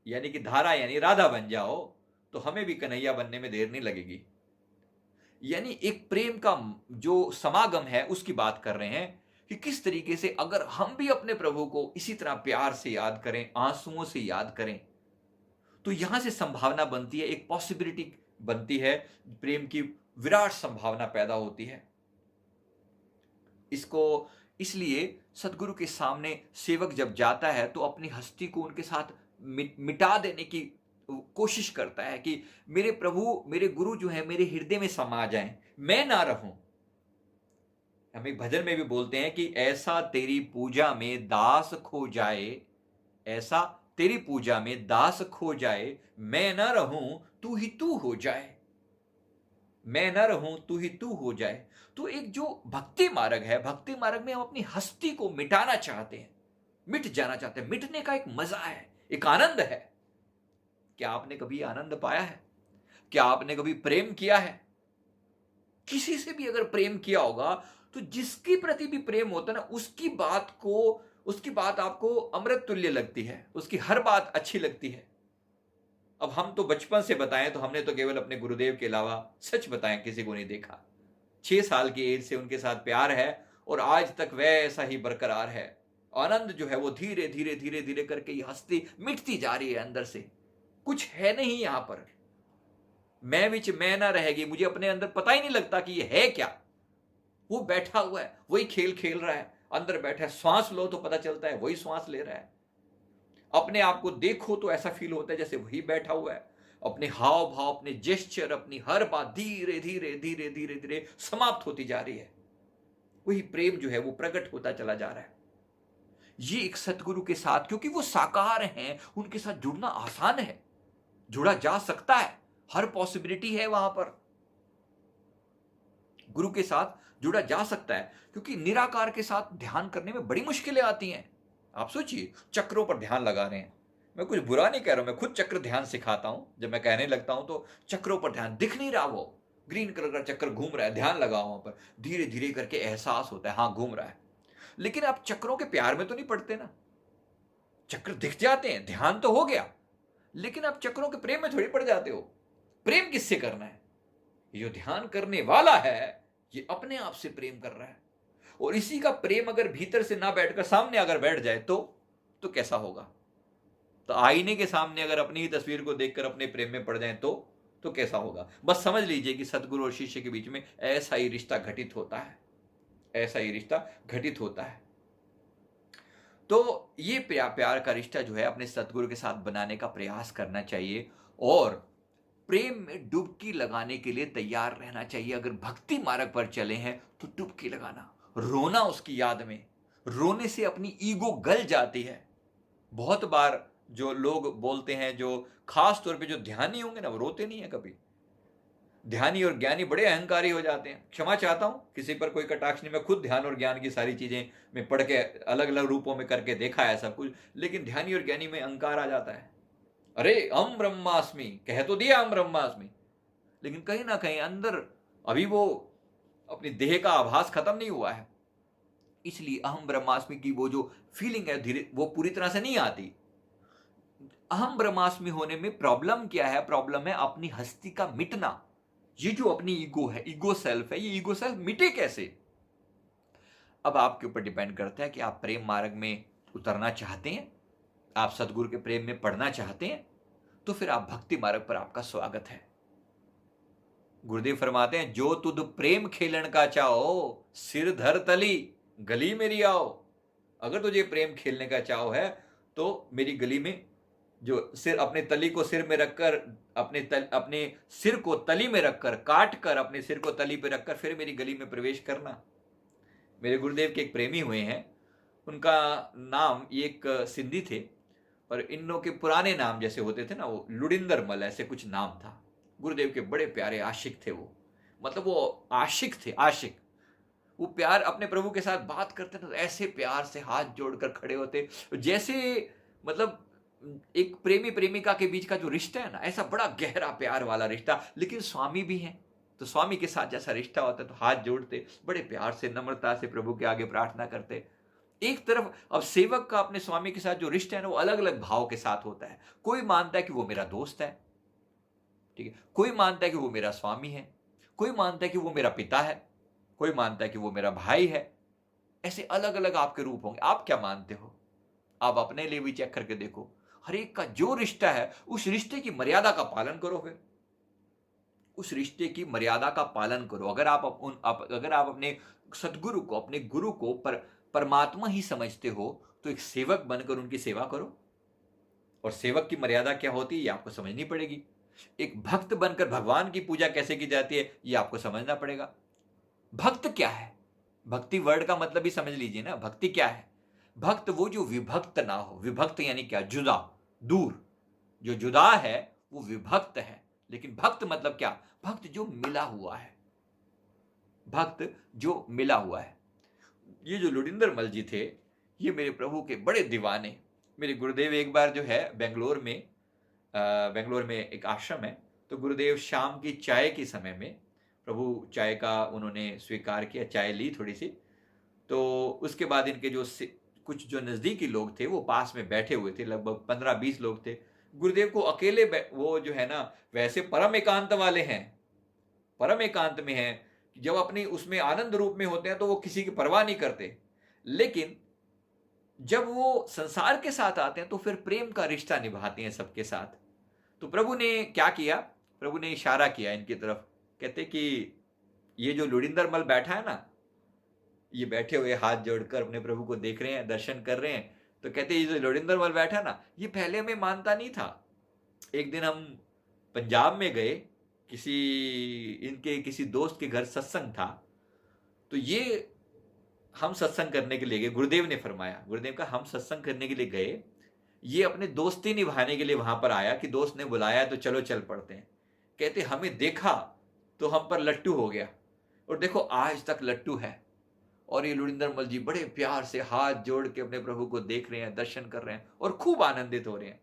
यानी कि धारा यानी राधा बन जाओ, तो हमें भी कन्हैया बनने में देर नहीं लगेगी। यानी एक प्रेम का जो समागम है उसकी बात कर रहे हैं कि किस तरीके से अगर हम भी अपने प्रभु को इसी तरह प्यार से याद करें, आंसुओं से याद करें, तो यहां से संभावना बनती है, एक पॉसिबिलिटी बनती है, प्रेम की विराट संभावना पैदा होती है। इसको इसलिए सदगुरु के सामने सेवक जब जाता है तो अपनी हस्ती को उनके साथ मिटा देने की कोशिश करता है कि मेरे प्रभु, मेरे गुरु जो है मेरे हृदय में समा जाएं, मैं ना रहूं। हम एक भजन में भी बोलते हैं कि ऐसा तेरी पूजा में दास खो जाए, ऐसा तेरी पूजा में दास खो जाए, मैं ना रहूं तू ही तू हो जाए, मैं ना रहूं तू ही तू हो जाए। तो एक जो भक्ति मार्ग है, भक्ति मार्ग में हम अपनी हस्ती को मिटाना चाहते हैं, मिट जाना चाहते हैं। मिटने का एक मजा है, एक आनंद है। क्या आपने कभी आनंद पाया है? क्या आपने कभी प्रेम किया है? किसी से भी अगर प्रेम किया होगा तो जिसके प्रति भी प्रेम होता है ना, उसकी बात आपको अमृत तुल्य लगती है, उसकी हर बात अच्छी लगती है। अब हम तो बचपन से बताएं तो हमने तो केवल अपने गुरुदेव के अलावा सच बताएं किसी को नहीं देखा। 6 साल की एज से उनके साथ प्यार है और आज तक वैसा ही बरकरार है। आनंद जो है वो धीरे धीरे धीरे धीरे करके ये हस्ती मिटती जा रही है अंदर से। कुछ है नहीं यहां पर, मैं विच मैं ना रहेगी। मुझे अपने अंदर पता ही नहीं लगता कि ये है क्या। वो बैठा हुआ है, वही खेल खेल रहा है, अंदर बैठा है। श्वास लो तो पता चलता है वही श्वास ले रहा है। अपने आप को देखो तो ऐसा फील होता है जैसे वही बैठा हुआ है। अपने हाव भाव, अपने जेस्चर, अपनी हर बात धीरे धीरे धीरे धीरे धीरे समाप्त होती जा रही है। वही प्रेम जो है वो प्रकट होता चला जा रहा है। ये एक सतगुरु के साथ, क्योंकि वो साकार हैं, उनके साथ जुड़ना आसान है, जुड़ा जा सकता है, हर पॉसिबिलिटी है वहां पर। गुरु के साथ जुड़ा जा सकता है, क्योंकि निराकार के साथ ध्यान करने में बड़ी मुश्किलें आती हैं। आप सोचिए, चक्रों पर ध्यान लगा रहे हैं। मैं कुछ बुरा नहीं कह रहा हूं, मैं खुद चक्र ध्यान सिखाता हूं। जब मैं कहने लगता हूं तो चक्रों पर ध्यान दिख नहीं रहा, वो ग्रीन कलर का चक्कर घूम रहा है, ध्यान लगा वहां पर, धीरे धीरे करके एहसास होता है हाँ घूम रहा है। लेकिन आप चक्रों के प्यार में तो नहीं पड़ते ना। चक्र दिख जाते हैं, ध्यान तो हो गया, लेकिन आप चक्रों के प्रेम में थोड़ी पड़ जाते हो। प्रेम किससे करना है? ये जो ध्यान करने वाला है ये अपने आप से प्रेम कर रहा है, और इसी का प्रेम अगर भीतर से ना बैठकर सामने अगर बैठ जाए तो कैसा होगा? तो आईने के सामने अगर अपनी ही तस्वीर को देखकर अपने प्रेम में पड़ जाए तो कैसा होगा? बस समझ लीजिए कि सदगुरु और शिष्य के बीच में ऐसा ही रिश्ता घटित होता है, ऐसा ही रिश्ता घटित होता है। तो ये प्यार का रिश्ता जो है अपने सदगुरु के साथ बनाने का प्रयास करना चाहिए, और प्रेम में डुबकी लगाने के लिए तैयार रहना चाहिए। अगर भक्ति मार्ग पर चले हैं तो डुबकी लगाना, रोना उसकी याद में। रोने से अपनी ईगो गल जाती है। बहुत बार जो लोग बोलते हैं, जो खास तौर पे जो ध्यानी होंगे ना, वो रोते नहीं है कभी। ध्यानी और ज्ञानी बड़े अहंकारी हो जाते हैं। क्षमा चाहता हूं, किसी पर कोई कटाक्ष नहीं, मैं खुद ध्यान और ज्ञान की सारी चीजें में पढ़ के अलग अलग रूपों में करके देखा है सब कुछ, लेकिन ध्यानी और ज्ञानी में अहंकार आ जाता है। अरे अहम ब्रह्मास्मि कह तो दिया, अहम ब्रह्मास्मि, लेकिन कहीं ना कहीं अंदर अभी वो अपनी देह का आभास खत्म नहीं हुआ है। इसलिए अहम ब्रह्मास्मि की वो जो फीलिंग है धीरे वो पूरी तरह से नहीं आती। अहम ब्रह्मास्मि होने में प्रॉब्लम क्या है? प्रॉब्लम है अपनी हस्ती का मिटना। ये जो अपनी ईगो है, ईगो सेल्फ है, ये ईगो सेल्फ मिटे कैसे? अब आपके ऊपर डिपेंड करता है कि आप प्रेम मार्ग में उतरना चाहते हैं, आप सदगुरु के प्रेम में पढ़ना चाहते हैं, तो फिर आप भक्ति मार्ग पर आपका स्वागत है। गुरुदेव फरमाते हैं, जो तुद प्रेम खेलन का चाहो, सिर धर तली गली मेरी आओ। अगर तुझे प्रेम खेलने का चाहो है तो मेरी गली में जो सिर, अपने तली को सिर में रखकर, अपने सिर को तली में रखकर, काट कर अपने सिर को तली पे रखकर फिर मेरी गली में प्रवेश करना। मेरे गुरुदेव के एक प्रेमी हुए हैं, उनका नाम, एक सिंधी थे, और इन लोगों के पुराने नाम जैसे होते थे ना, वो लुड़िंदर मल ऐसे कुछ नाम था। गुरुदेव के बड़े प्यारे आशिक थे वो, मतलब वो आशिक थे, आशिक। वो प्यार अपने प्रभु के साथ बात करते ना, ऐसे प्यार से हाथ जोड़कर खड़े होते, जैसे मतलब एक प्रेमी प्रेमिका के बीच का जो रिश्ता है ना, ऐसा बड़ा गहरा प्यार वाला रिश्ता। लेकिन स्वामी भी हैं, तो स्वामी के साथ जैसा रिश्ता होता है, तो हाथ जोड़ते, बड़े प्यार से नम्रता से प्रभु के आगे प्रार्थना करते। एक तरफ अब सेवक का अपने स्वामी के साथ जो रिश्ता है ना, वो अलग अलग भाव के साथ होता है। कोई मानता है कि वो मेरा दोस्त है, ठीक है, कोई मानता है कि वो मेरा स्वामी है, कोई मानता है कि वो मेरा पिता है, कोई मानता है कि वो मेरा भाई है। ऐसे अलग अलग आपके रूप होंगे। आप क्या मानते हो? आप अपने लिए भी चेक करके देखो। हर एक का जो रिश्ता है, उस रिश्ते की मर्यादा का पालन करो। फिर उस रिश्ते की मर्यादा का पालन करो। अगर आप अपने सदगुरु को, अपने गुरु को परमात्मा ही समझते हो, तो एक सेवक बनकर उनकी सेवा करो। और सेवक की मर्यादा क्या होती है ये आपको समझनी पड़ेगी। एक भक्त बनकर भगवान की पूजा कैसे की जाती है ये आपको समझना पड़ेगा। भक्त क्या है? भक्ति वर्ड का मतलब ही समझ लीजिए ना। भक्ति क्या है? भक्त वो जो विभक्त ना हो। विभक्त यानी क्या? जुदा, दूर। जो जुदा है वो विभक्त है। लेकिन भक्त मतलब क्या? भक्त जो मिला हुआ है, भक्त जो मिला हुआ है। ये जो लुड़िंदर मल जी थे, ये मेरे प्रभु के बड़े दीवाने। मेरे गुरुदेव एक बार जो है बेंगलोर में एक आश्रम है, तो गुरुदेव शाम की चाय के समय में, प्रभु चाय का उन्होंने स्वीकार किया, चाय ली थोड़ी सी, तो उसके बाद इनके जो कुछ जो नज़दीकी लोग थे वो पास में बैठे हुए थे, लगभग 15-20 लोग थे। गुरुदेव को अकेले वो जो है ना, वैसे परम एकांत वाले हैं, परम एकांत में हैं, जब अपनी उसमें आनंद रूप में होते हैं तो वो किसी की परवाह नहीं करते। लेकिन जब वो संसार के साथ आते हैं तो फिर प्रेम का रिश्ता निभाते हैं सबके साथ। तो प्रभु ने क्या किया? प्रभु ने इशारा किया इनकी तरफ, कहते कि ये जो लुड़िंदर मल बैठा है ना, ये बैठे हुए हाथ जोड़कर अपने प्रभु को देख रहे हैं, दर्शन कर रहे हैं। तो कहते ये जो लुड़िंदर मल बैठा ना, ये पहले हमें मानता नहीं था। एक दिन हम पंजाब में गए, इनके किसी दोस्त के घर सत्संग था, तो ये हम सत्संग करने के लिए गए। गुरुदेव ने फरमाया, गुरुदेव का हम सत्संग करने के लिए गए, ये अपने दोस्ती निभाने के लिए वहां पर आया कि दोस्त ने बुलाया तो चलो चल पड़ते हैं। कहते हमें देखा तो हम पर लट्टू हो गया, और देखो आज तक लट्टू है। और ये लुड़िंदर मल जी बड़े प्यार से हाथ जोड़ के अपने प्रभु को देख रहे हैं, दर्शन कर रहे हैं और खूब आनंदित हो रहे हैं।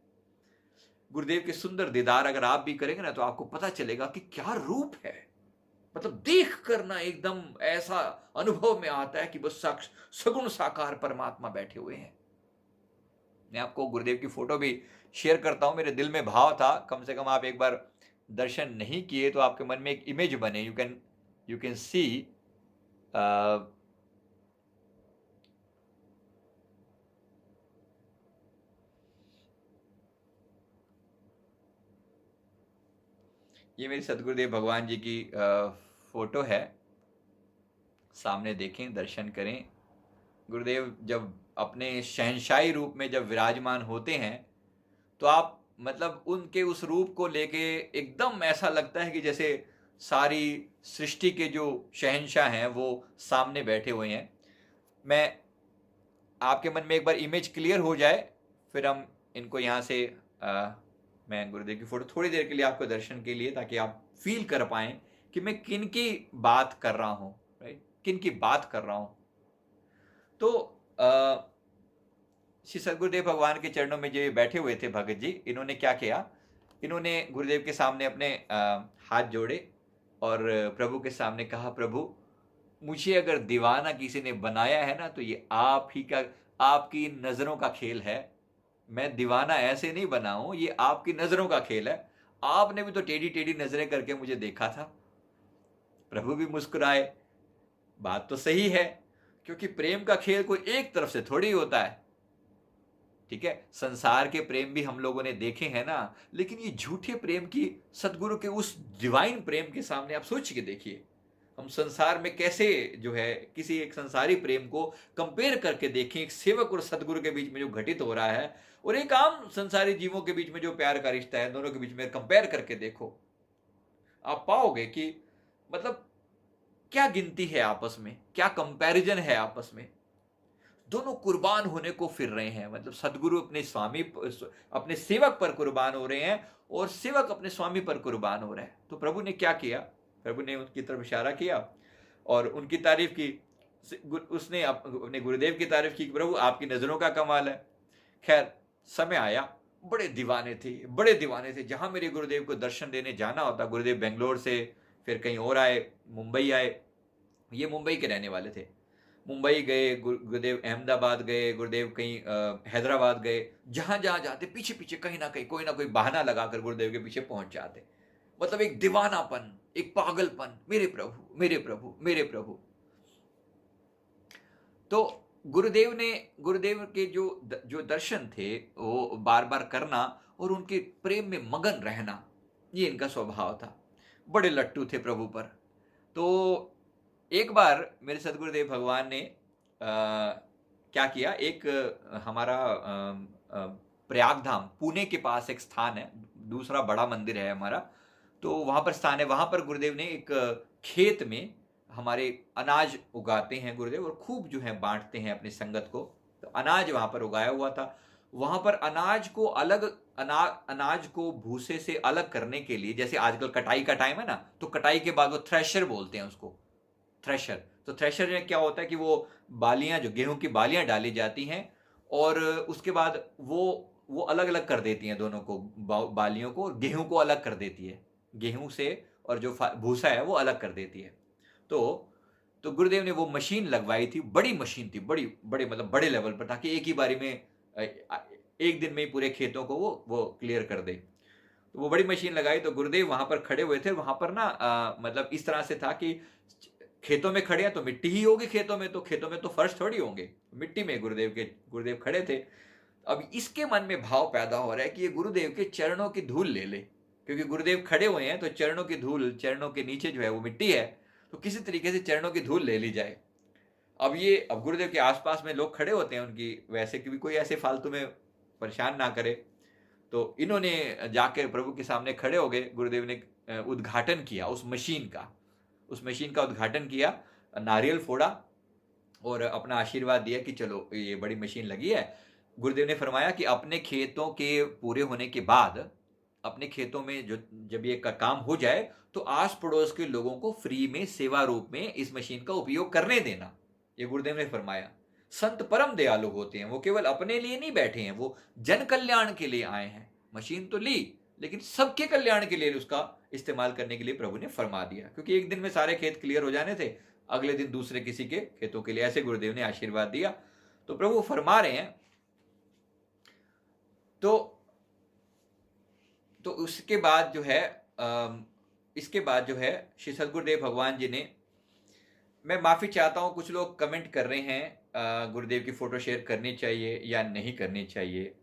गुरुदेव के सुंदर दीदार अगर आप भी करेंगे ना, तो आपको पता चलेगा कि क्या रूप है, मतलब देख कर ना एकदम ऐसा अनुभव में आता है कि बस सगुण साकार परमात्मा बैठे हुए हैं। मैं आपको गुरुदेव की फोटो भी शेयर करता हूं। मेरे दिल में भाव था, कम से कम आप एक बार दर्शन नहीं किए तो आपके मन में एक इमेज बने। You can see. ये मेरी सदगुरुदेव भगवान जी की फोटो है। सामने देखें, दर्शन करें। गुरुदेव जब अपने शहंशाही रूप में जब विराजमान होते हैं तो आप मतलब उनके उस रूप को लेके एकदम ऐसा लगता है कि जैसे सारी सृष्टि के जो शहंशाह हैं वो सामने बैठे हुए हैं। मैं आपके मन में एक बार इमेज क्लियर हो जाए, फिर हम इनको यहाँ से मैं गुरुदेव की फोटो थोड़ी देर के लिए आपको दर्शन के लिए, ताकि आप फील कर पाएं कि मैं किन की बात कर रहा हूँ, राइट, किन की बात कर रहा हूँ। तो श्री सदगुरुदेव भगवान के चरणों में जो बैठे हुए थे भगत जी, इन्होंने क्या किया, इन्होंने गुरुदेव के सामने अपने हाथ जोड़े और प्रभु के सामने कहा, प्रभु मुझे अगर दीवाना किसी ने बनाया है ना तो ये आप ही का, आपकी नजरों का खेल है। मैं दीवाना ऐसे नहीं बना हूं, ये आपकी नजरों का खेल है। आपने भी तो टेढ़ी टेढ़ी नजरें करके मुझे देखा था। प्रभु भी मुस्कुराए। बात तो सही है, क्योंकि प्रेम का खेल कोई एक तरफ से थोड़ी होता है। ठीक है, संसार के प्रेम भी हम लोगों ने देखे हैं ना, लेकिन ये झूठे प्रेम की, सदगुरु के उस डिवाइन प्रेम के सामने आप सोच के देखिए, हम संसार में कैसे जो है किसी एक संसारी प्रेम को कंपेयर करके देखें, एक सेवक और सदगुरु के बीच में जो घटित हो रहा है और एक आम संसारी जीवों के बीच में जो प्यार का रिश्ता है, दोनों के बीच में कंपेयर करके देखो, आप पाओगे कि मतलब क्या गिनती है आपस में, क्या कंपैरिजन है आपस में। दोनों कुर्बान होने को फिर रहे हैं। मतलब सदगुरु अपने स्वामी, अपने सेवक पर कुर्बान हो रहे हैं और सेवक अपने स्वामी पर कुर्बान हो रहे हैं। तो प्रभु ने क्या किया, प्रभु ने उनकी तरफ इशारा किया और उनकी तारीफ की। उसने अपने गुरुदेव की तारीफ की, प्रभु आपकी नजरों का कमाल है। खैर, समय आया, बड़े दीवाने थे, बड़े दीवाने थे। जहां मेरे गुरुदेव को दर्शन देने जाना होता, गुरुदेव बेंगलोर से फिर कहीं और आए, मुंबई आए। ये मुंबई के रहने वाले थे। मुंबई गए, गुरुदेव अहमदाबाद गए, गुरुदेव कहीं हैदराबाद गए। जहां जहां जाते पीछे पीछे कहीं ना कहीं कोई ना कोई बहाना लगाकर गुरुदेव के पीछे पहुंच जाते। मतलब एक दीवानापन, एक पागलपन, मेरे प्रभु मेरे प्रभु मेरे प्रभु। तो गुरुदेव के जो दर्शन थे वो बार बार करना और उनके प्रेम में मगन रहना, ये इनका स्वभाव था। बड़े लट्टू थे प्रभु पर। तो एक बार मेरे सदगुरुदेव भगवान ने क्या किया, एक हमारा प्रयाग धाम पुणे के पास एक स्थान है, दूसरा बड़ा मंदिर है हमारा, तो वहां पर स्थान है। वहां पर गुरुदेव ने एक खेत में हमारे अनाज उगाते हैं गुरुदेव, और खूब जो है बांटते हैं अपनी संगत को। तो अनाज वहां पर उगाया हुआ था। वहां पर अनाज को अनाज को भूसे से अलग करने के लिए, जैसे आजकल कटाई का टाइम है ना, तो कटाई के बाद वो थ्रेशर बोलते हैं उसको, थ्रेशर। तो थ्रेशर में क्या होता है कि वो बालियां, जो गेहूं की बालियां डाली जाती हैं और उसके बाद वो अलग अलग कर देती हैं दोनों को, बालियों को, और गेहूं को अलग कर देती है, गेहूं से, और जो भूसा है वो अलग कर देती है। तो गुरुदेव ने वो मशीन लगवाई थी, बड़ी मशीन थी, बड़ी बड़े मतलब बड़े लेवल पर, ताकि एक ही बारी में एक दिन में ही पूरे खेतों को वो क्लियर कर दे। तो वो बड़ी मशीन लगाई। तो गुरुदेव वहां पर खड़े हुए थे। वहां पर ना मतलब इस तरह से था कि खेतों में खड़े हैं तो मिट्टी ही होगी, खेतों में तो फर्श थोड़ी होंगे, मिट्टी में गुरुदेव खड़े थे। अब इसके मन में भाव पैदा हो रहा है कि ये गुरुदेव के चरणों की धूल ले ले, क्योंकि गुरुदेव खड़े हुए हैं तो चरणों की धूल, चरणों के नीचे जो है वो मिट्टी है, तो किसी तरीके से चरणों की धूल ले ली जाए। अब गुरुदेव के आसपास में लोग खड़े होते हैं उनकी, वैसे कि कोई ऐसे फालतू में परेशान ना करे। तो इन्होंने जाकर प्रभु के सामने खड़े हो गए। गुरुदेव ने उद्घाटन किया उस मशीन का उद्घाटन किया, नारियल फोड़ा और अपना आशीर्वाद दिया कि चलो ये बड़ी मशीन लगी है। गुरुदेव ने फरमाया कि अपने खेतों के पूरे होने के बाद, अपने खेतों में जब ये काम हो जाए तो आस पड़ोस के लोगों को फ्री में सेवा रूप में इस मशीन का उपयोग करने देना, ये गुरुदेव ने फरमाया। संत परम दयालु होते हैं, वो केवल अपने लिए नहीं बैठे हैं, वो जन कल्याण के लिए आए हैं। मशीन तो ली, लेकिन सबके कल्याण के लिए उसका इस्तेमाल करने के लिए प्रभु ने फरमा दिया, क्योंकि एक दिन में सारे खेत क्लियर हो जाने थे, अगले दिन दूसरे किसी के खेतों के लिए, ऐसे गुरुदेव ने आशीर्वाद दिया। तो प्रभु फरमा रहे हैं, तो उसके बाद जो है इसके बाद जो है श्री सदगुरुदेव भगवान जी ने, मैं माफी चाहता हूं, कुछ लोग कमेंट कर रहे हैं गुरुदेव की फोटो शेयर करनी चाहिए या नहीं करनी चाहिए।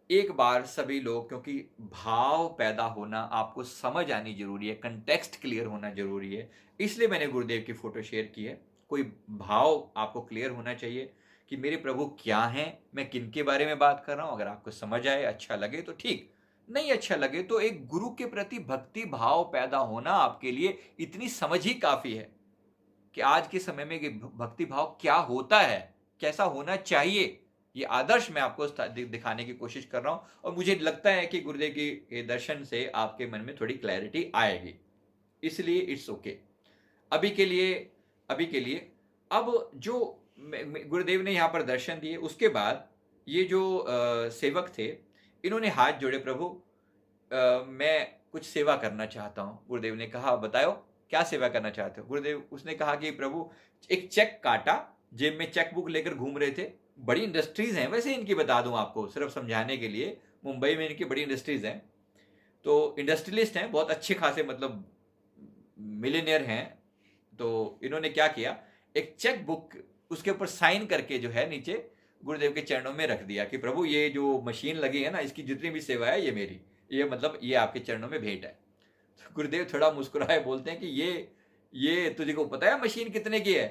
एक बार सभी लोग, क्योंकि भाव पैदा होना आपको समझ आनी जरूरी है, कंटेक्स्ट क्लियर होना जरूरी है, इसलिए मैंने गुरुदेव की फोटो शेयर की है। कोई भाव आपको क्लियर होना चाहिए कि मेरे प्रभु क्या हैं, मैं किन के बारे में बात कर रहा हूं। अगर आपको समझ आए, अच्छा लगे तो ठीक, नहीं अच्छा लगे तो एक गुरु के प्रति भक्ति भाव पैदा होना आपके लिए इतनी समझ ही काफी है कि आज के समय में भक्ति भाव क्या होता है, कैसा होना चाहिए, ये आदर्श मैं आपको दिखाने की कोशिश कर रहा हूं। और मुझे लगता है कि गुरुदेव के दर्शन से आपके मन में थोड़ी क्लैरिटी आएगी, इसलिए इट्स ओके। अभी के लिए अब जो गुरुदेव ने यहां पर दर्शन दिए, उसके बाद ये जो सेवक थे, इन्होंने हाथ जोड़े, प्रभु मैं कुछ सेवा करना चाहता हूं। गुरुदेव ने कहा, बताओ क्या सेवा करना चाहते हो। गुरुदेव, उसने कहा कि प्रभु, एक चेक काटा, जेब में चेक बुक लेकर घूम रहे थे। बड़ी इंडस्ट्रीज हैं वैसे इनकी, बता दूं आपको सिर्फ समझाने के लिए, मुंबई में इनकी बड़ी इंडस्ट्रीज हैं, तो इंडस्ट्रियलिस्ट हैं, बहुत अच्छे खासे, मतलब मिलियनियर हैं। तो इन्होंने क्या किया, एक चेक बुक उसके ऊपर साइन करके जो है नीचे गुरुदेव के चरणों में रख दिया कि प्रभु ये जो मशीन लगी है ना, इसकी जितनी भी सेवा है ये मेरी, ये मतलब ये आपके चरणों में भेंट है। तो गुरुदेव थोड़ा मुस्कुराए, बोलते हैं कि ये तुझे को पता है मशीन कितने की है।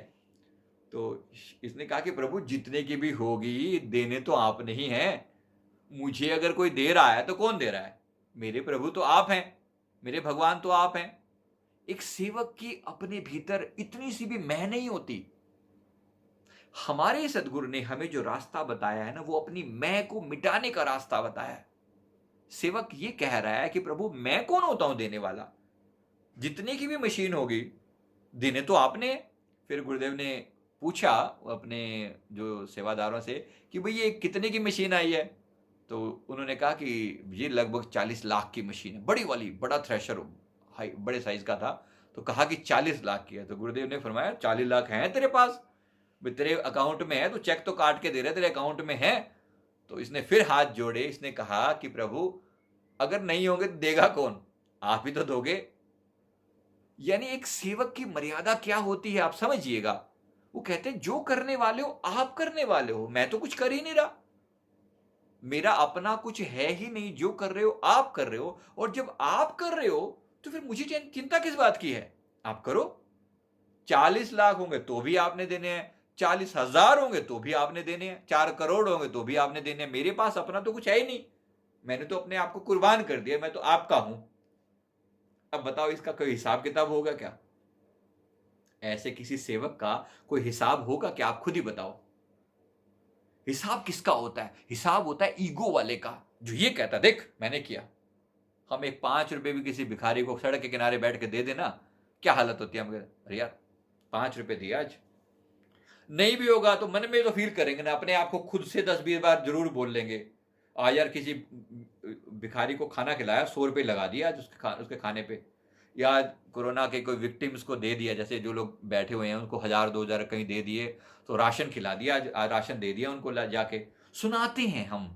तो इसने कहा कि प्रभु जितने की भी होगी, देने तो आपने ही हैं, मुझे अगर कोई दे रहा है तो कौन दे रहा है, मेरे प्रभु तो आप हैं, मेरे भगवान तो आप हैं। एक सेवक की अपने भीतर इतनी सी भी मैं नहीं होती। हमारे सदगुरु ने हमें जो रास्ता बताया है ना, वो अपनी मैं को मिटाने का रास्ता बताया है। सेवक ये कह रहा है कि प्रभु मैं कौन होता हूं देने वाला, जितने की भी मशीन होगी देने तो आपने। फिर गुरुदेव ने पूछा अपने जो सेवादारों से कि भाई ये कितने की मशीन आई है। तो उन्होंने कहा कि ये लगभग 40 लाख की मशीन है, बड़ी वाली, बड़ा थ्रेशर हाई बड़े साइज का था। तो कहा कि 40 लाख की है। तो गुरुदेव ने फरमाया 40 लाख है तेरे पास, तेरे अकाउंट में है, तो चेक तो काट के दे रहे, तेरे अकाउंट में है। तो इसने फिर हाथ जोड़े, इसने कहा कि प्रभु अगर नहीं होंगे तो देगा कौन, आप ही तो दोगे। यानी एक सेवक की मर्यादा क्या होती है आप समझिएगा। वो कहते हैं जो करने वाले हो आप करने वाले हो, मैं तो कुछ कर ही नहीं रहा, मेरा अपना कुछ है ही नहीं, जो कर रहे हो आप कर रहे हो। और जब आप कर रहे हो तो फिर मुझे चिंता किस बात की है, आप करो। 40 लाख होंगे तो भी आपने देने हैं, 40,000 होंगे तो भी आपने देने हैं, 4 करोड़ होंगे तो भी आपने देने हैं। मेरे पास अपना तो कुछ है ही नहीं, मैंने तो अपने आप को कुर्बान कर दिया, मैं तो आपका हूं। अब बताओ इसका कोई हिसाब किताब होगा क्या? ऐसे किसी सेवक का कोई हिसाब होगा क्या? आप खुद ही बताओ। हिसाब किसका होता है? हिसाब होता है ईगो वाले का, जो ये कहता देख मैंने किया। हम एक 5 रुपए भी किसी भिखारी को सड़क के किनारे बैठ के दे देना, क्या हालत होती है? हम अरे यार 5 रुपए दिए आज। नहीं भी होगा तो मन में तो फील करेंगे ना, अपने आप को खुद से 10-20 बार जरूर बोल लेंगे, यार किसी भिखारी को खाना खिलाया, 100 रुपए लगा दिया आज उसके खाने पे, या कोरोना के कोई विक्टिम्स को दे दिया, जैसे जो लोग बैठे हुए हैं उनको 1000-2000 कहीं दे दिए, तो राशन खिला दिया, राशन दे दिया उनको जाके। सुनाते हैं हम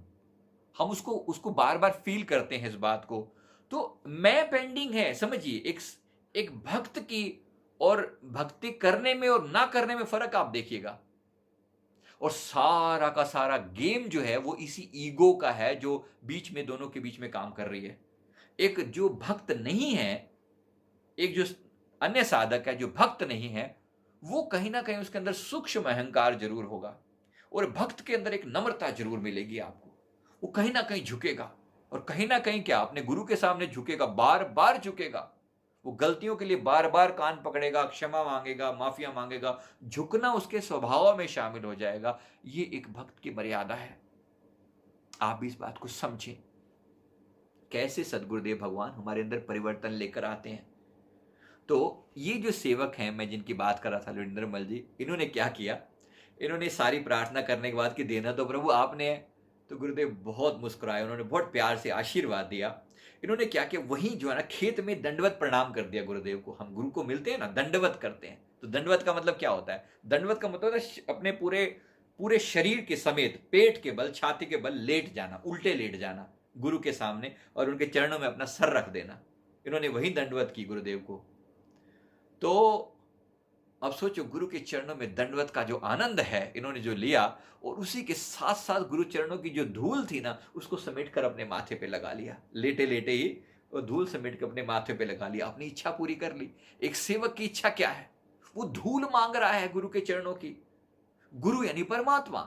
उसको बार बार फील करते हैं इस बात को। तो मैं पेंडिंग है, समझिए। एक भक्त की और भक्ति करने में और ना करने में फर्क आप देखिएगा। और सारा का सारा गेम जो है वो इसी ईगो का है, जो बीच में, दोनों के बीच में काम कर रही है। एक जो भक्त नहीं है, एक जो अन्य साधक है जो भक्त नहीं है, वो कहीं ना कहीं उसके अंदर सूक्ष्म अहंकार जरूर होगा, और भक्त के अंदर एक नम्रता जरूर मिलेगी आपको। वो कहीं ना कहीं झुकेगा, और कहीं ना कहीं क्या, अपने गुरु के सामने झुकेगा, बार बार झुकेगा। वो गलतियों के लिए बार बार कान पकड़ेगा, क्षमा मांगेगा, माफिया मांगेगा, झुकना उसके स्वभाव में शामिल हो जाएगा। ये एक भक्त की मर्यादा है। आप भी इस बात को समझें, कैसे सदगुरुदेव भगवान हमारे अंदर परिवर्तन लेकर आते हैं। तो ये जो सेवक हैं, मैं जिनकी बात कर रहा था, लविंदर मल जी, इन्होंने क्या किया, इन्होंने सारी प्रार्थना करने के बाद कि देना तो प्रभु आपने है, तो गुरुदेव बहुत मुस्कुराए, उन्होंने बहुत प्यार से आशीर्वाद दिया। इन्होंने क्या किया, वहीं जो है ना खेत में दंडवत प्रणाम कर दिया गुरुदेव को। हम गुरु को मिलते हैं ना, दंडवत करते हैं। तो दंडवत का मतलब क्या होता है? दंडवत का मतलब है अपने पूरे पूरे शरीर के समेत, पेट के बल, छाती के बल लेट जाना, उल्टे लेट जाना गुरु के सामने और उनके चरणों में अपना सर रख देना। इन्होंने वही दंडवत की गुरुदेव को। तो अब सोचो, गुरु के चरणों में दंडवत का जो आनंद है इन्होंने जो लिया, और उसी के साथ साथ गुरु चरणों की जो धूल थी ना, उसको समेट कर अपने माथे पे लगा लिया। लेटे लेटे ही वो धूल समेट कर अपने माथे पे लगा लिया, अपनी इच्छा पूरी कर ली। एक सेवक की इच्छा क्या है? वो धूल मांग रहा है गुरु के चरणों की। गुरु यानी परमात्मा,